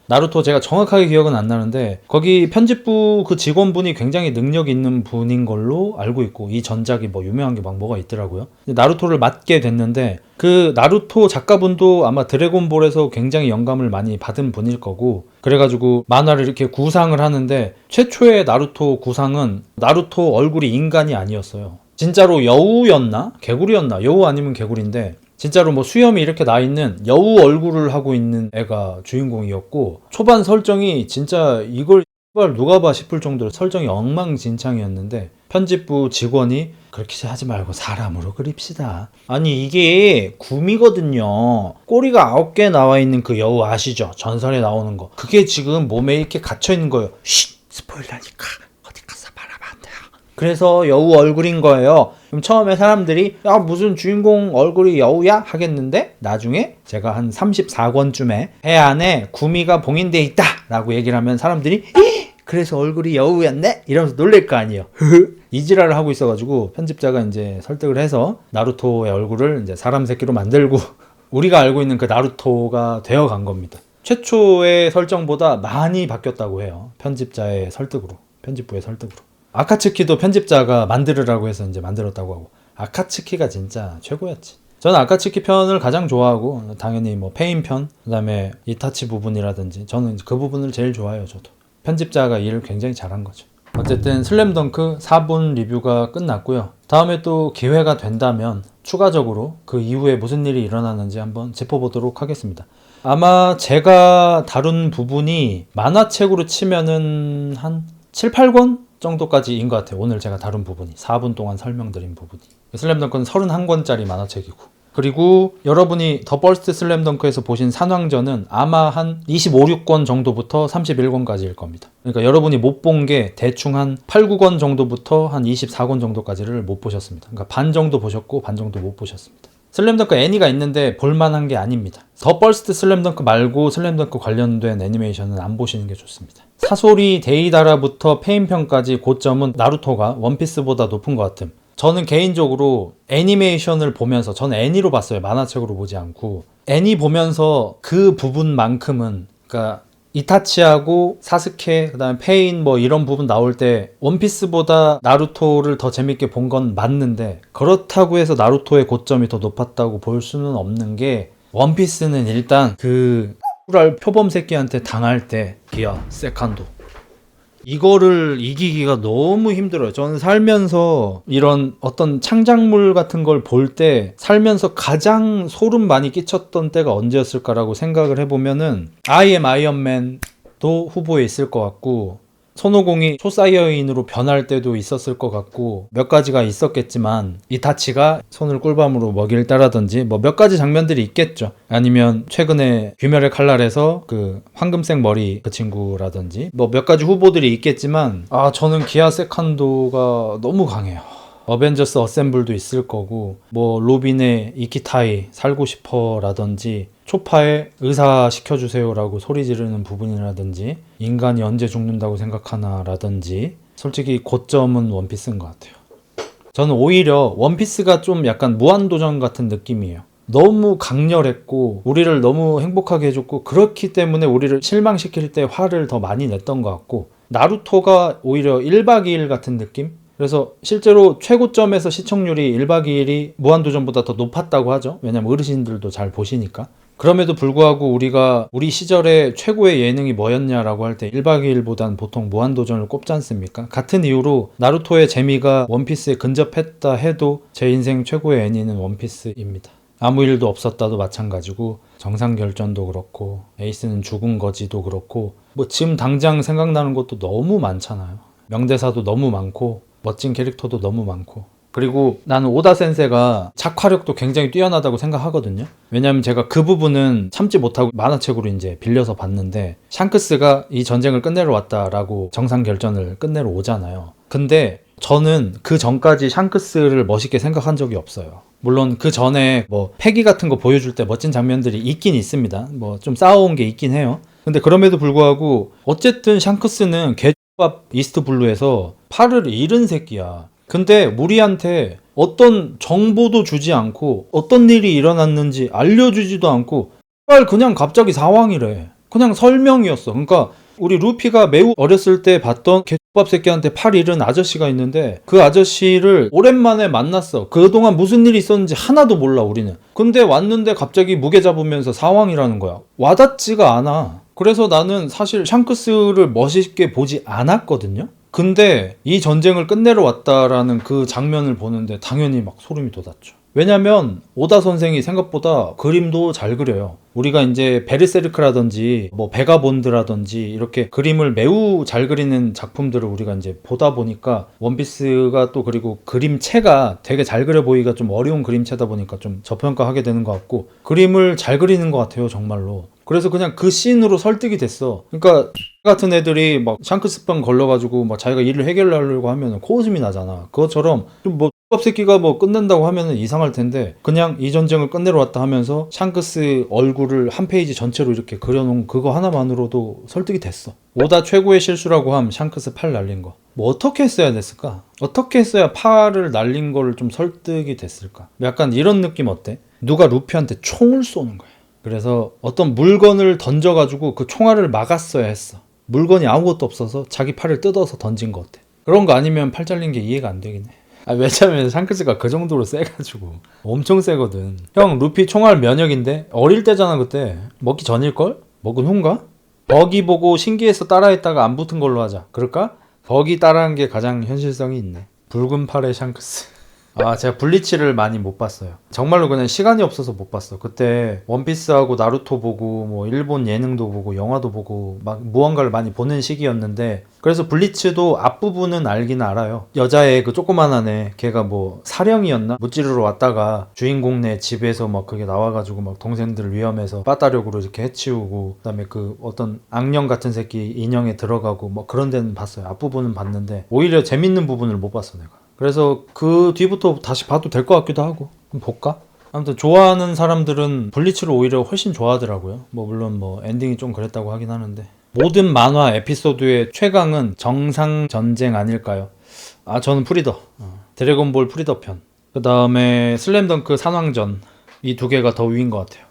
나루토 제가 정확하게 기억은 안 나는데 거기 편집부 그 직원분이 굉장히 능력 있는 분인 걸로 알고 있고, 이 전작이 뭐 유명한 게 막 뭐가 있더라고요. 나루토를 맡게 됐는데 그 나루토 작가분도 아마 드래곤볼에서 굉장히 영감을 많이 받은 분일 거고, 그래가지고 만화를 이렇게 구상을 하는데 최초의 나루토 구상은 나루토 얼굴이 인간이 아니었어요. 진짜로 여우였나? 개구리였나? 여우 아니면 개구리인데 진짜로 뭐 수염이 이렇게 나 있는 여우 얼굴을 하고 있는 애가 주인공이었고, 초반 설정이 진짜 이걸 누가 봐 싶을 정도로 설정이 엉망진창이었는데 편집부 직원이 그렇게 하지 말고 사람으로 그립시다. 아니, 이게 구미거든요. 꼬리가 9개 나와 있는 그 여우 아시죠? 전설에 나오는 거. 그게 지금 몸에 이렇게 갇혀 있는 거예요. 쉿! 스포일러니까 어디 가서 말하면 안 돼요. 그래서 여우 얼굴인 거예요. 그럼 처음에 사람들이 야, 무슨 주인공 얼굴이 여우야? 하겠는데 나중에 제가 한 34권쯤에 해안에 구미가 봉인돼 있다 라고 얘기를 하면 사람들이 그래서 얼굴이 여우였네? 이러면서 놀랄 거 아니에요. 이 지랄을 하고 있어가지고 편집자가 이제 설득을 해서 나루토의 얼굴을 이제 사람 새끼로 만들고 우리가 알고 있는 그 나루토가 되어 간 겁니다. 최초의 설정보다 많이 바뀌었다고 해요. 편집부의 설득으로. 아카츠키도 편집자가 만들으라고 해서 이제 만들었다고 하고, 아카츠키가 진짜 최고였지. 저는 아카츠키 편을 가장 좋아하고, 당연히 뭐 페인 편, 그 다음에 이타치 부분이라든지 저는 그 부분을 제일 좋아해요. 저도 편집자가 일을 굉장히 잘한 거죠. 어쨌든 슬램덩크 4분 리뷰가 끝났고요. 다음에 또 기회가 된다면 추가적으로 그 이후에 무슨 일이 일어나는지 한번 짚어보도록 하겠습니다. 아마 제가 다룬 부분이 만화책으로 치면은 한 7, 8권 정도까지인 것 같아요. 오늘 제가 다룬 부분이 4분 동안 설명드린 부분이. 슬램덩크는 31권짜리 만화책이고, 그리고 여러분이 더 버스트 슬램덩크에서 보신 산왕전은 아마 한 25, 6권 정도부터 31권까지일 겁니다. 그러니까 여러분이 못 본 게 대충 한 8, 9권 정도부터 한 24권 정도까지를 못 보셨습니다. 그러니까 반 정도 보셨고 반 정도 못 보셨습니다. 슬램덩크 애니가 있는데 볼만한 게 아닙니다. 더 버스트 슬램덩크 말고 슬램덩크 관련된 애니메이션은 안 보시는 게 좋습니다. 사소리 데이다라부터 페인편까지 고점은 나루토가 원피스보다 높은 것 같음. 저는 개인적으로 애니메이션을 보면서, 저는 애니로 봤어요. 만화책으로 보지 않고. 애니 보면서 그 부분만큼은, 그러니까 이타치하고 사스케, 그 다음에 페인 뭐 이런 부분 나올 때 원피스보다 나루토를 더 재밌게 본 건 맞는데, 그렇다고 해서 나루토의 고점이 더 높았다고 볼 수는 없는 게, 원피스는 일단 그 표범 새끼한테 당할 때 기아 세칸도 이거를 이기기가 너무 힘들어요. 저는 살면서 이런 어떤 창작물 같은 걸 볼 때 살면서 가장 소름 많이 끼쳤던 때가 언제였을까라고 생각을 해보면은 I am 아이언맨도 후보에 있을 것 같고, 손오공이 초사이어인으로 변할 때도 있었을 것 같고, 몇 가지가 있었겠지만 이타치가 손을 꿀밤으로 먹일 때라든지 뭐 몇 가지 장면들이 있겠죠. 아니면 최근에 귀멸의 칼날에서 그 황금색 머리 그 친구라든지 뭐 몇 가지 후보들이 있겠지만, 저는 기아 세칸도가 너무 강해요. 어벤져스 어셈블도 있을 거고, 뭐 로빈의 이키타이 살고 싶어 라든지, 초파에 의사 시켜주세요라고 소리 지르는 부분이라든지, 인간이 언제 죽는다고 생각하나 라든지, 솔직히 고점은 원피스인 것 같아요. 저는 오히려 원피스가 좀 약간 무한도전 같은 느낌이에요. 너무 강렬했고 우리를 너무 행복하게 해줬고, 그렇기 때문에 우리를 실망시킬 때 화를 더 많이 냈던 것 같고, 나루토가 오히려 1박 2일 같은 느낌? 그래서 실제로 최고점에서 시청률이 1박 2일이 무한도전보다 더 높았다고 하죠. 왜냐면 어르신들도 잘 보시니까. 그럼에도 불구하고 우리가 우리 시절에 최고의 예능이 뭐였냐라고 할 때 1박 2일보단 보통 무한도전을 꼽지 않습니까? 같은 이유로 나루토의 재미가 원피스에 근접했다 해도 제 인생 최고의 애니는 원피스입니다. 아무 일도 없었다도 마찬가지고, 정상결전도 그렇고, 에이스는 죽은 거지도 그렇고, 뭐 지금 당장 생각나는 것도 너무 많잖아요. 명대사도 너무 많고 멋진 캐릭터도 너무 많고. 그리고 나는 오다 센세가 작화력도 굉장히 뛰어나다고 생각하거든요. 왜냐면 제가 그 부분은 참지 못하고 만화책으로 이제 빌려서 봤는데, 샹크스가 이 전쟁을 끝내러 왔다라고 정상결전을 끝내러 오잖아요. 근데 저는 그 전까지 샹크스를 멋있게 생각한 적이 없어요. 물론 그 전에 뭐 패기 같은 거 보여줄 때 멋진 장면들이 있긴 있습니다. 뭐 좀 싸워온 게 있긴 해요. 근데 그럼에도 불구하고 어쨌든 샹크스는 개밥 이스트 블루에서 팔을 잃은 새끼야. 근데 무리한테 어떤 정보도 주지 않고 어떤 일이 일어났는지 알려주지도 않고 그냥 갑자기 사왕이래. 그냥 설명이었어. 그러니까 우리 루피가 매우 어렸을 때 봤던 개밥 새끼한테 팔 잃은 아저씨가 있는데, 그 아저씨를 오랜만에 만났어. 그동안 무슨 일이 있었는지 하나도 몰라 우리는. 근데 왔는데 갑자기 무게 잡으면서 사왕이라는 거야. 와닿지가 않아. 그래서 나는 사실 샹크스를 멋있게 보지 않았거든요. 근데 이 전쟁을 끝내러 왔다라는 그 장면을 보는데 당연히 막 소름이 돋았죠. 왜냐면 오다 선생이 생각보다 그림도 잘 그려요. 우리가 이제 베르세르크라든지 뭐 베가본드라든지 이렇게 그림을 매우 잘 그리는 작품들을 우리가 이제 보다 보니까, 원피스가 또 그리고 그림체가 되게 잘 그려 보이기가 좀 어려운 그림체다 보니까 좀 저평가하게 되는 것 같고, 그림을 잘 그리는 것 같아요 정말로. 그래서 그냥 그 씬으로 설득이 됐어. 그러니까 같은 애들이 막 샹크스병 걸려가지고 막 자기가 일을 해결하려고 하면 코웃음이 나잖아. 그것처럼 뭐 X밥 새끼가 뭐 끝낸다고 하면 이상할 텐데, 그냥 이 전쟁을 끝내러 왔다 하면서 샹크스 얼굴을 한 페이지 전체로 이렇게 그려놓은 그거 하나만으로도 설득이 됐어. 오다 최고의 실수라고 함 샹크스 팔 날린 거. 뭐 어떻게 했어야 됐을까? 어떻게 했어야 팔을 날린 거를 좀 설득이 됐을까? 약간 이런 느낌 어때? 누가 루피한테 총을 쏘는 거야. 그래서 어떤 물건을 던져가지고 그 총알을 막았어야 했어. 물건이 아무것도 없어서 자기 팔을 뜯어서 던진 거 어때? 그런 거 아니면 팔 잘린 게 이해가 안 되긴 해. 왜냐면 샹크스가 그 정도로 세가지고 엄청 세거든. 형 루피 총알 면역인데 어릴 때잖아 그때. 먹기 전일걸? 먹은 후인가? 버기 보고 신기해서 따라했다가 안 붙은 걸로 하자. 그럴까? 버기 따라한 게 가장 현실성이 있네. 붉은 팔의 샹크스. 제가 블리치를 많이 못 봤어요. 정말로 그냥 시간이 없어서 못 봤어. 그때 원피스하고 나루토 보고 뭐 일본 예능도 보고 영화도 보고 막 무언가를 많이 보는 시기였는데, 그래서 블리치도 앞부분은 알긴 알아요. 여자애 그 조그만한 애, 걔가 뭐 사령이었나? 무찌르러 왔다가 주인공네 집에서 막 그게 나와가지고 막 동생들을 위험해서 빠따력으로 이렇게 해치우고, 그다음에 그 어떤 악령 같은 새끼 인형에 들어가고 뭐 그런 데는 봤어요. 앞부분은 봤는데 오히려 재밌는 부분을 못 봤어 내가. 그래서 그 뒤부터 다시 봐도 될 것 같기도 하고. 한번 볼까? 아무튼 좋아하는 사람들은 블리치를 오히려 훨씬 좋아하더라고요. 뭐 물론 뭐 엔딩이 좀 그랬다고 하긴 하는데, 모든 만화 에피소드의 최강은 정상 전쟁 아닐까요? 저는 프리더. 드래곤볼 프리더 편. 그 다음에 슬램덩크 산왕전. 이 두 개가 더 위인 것 같아요.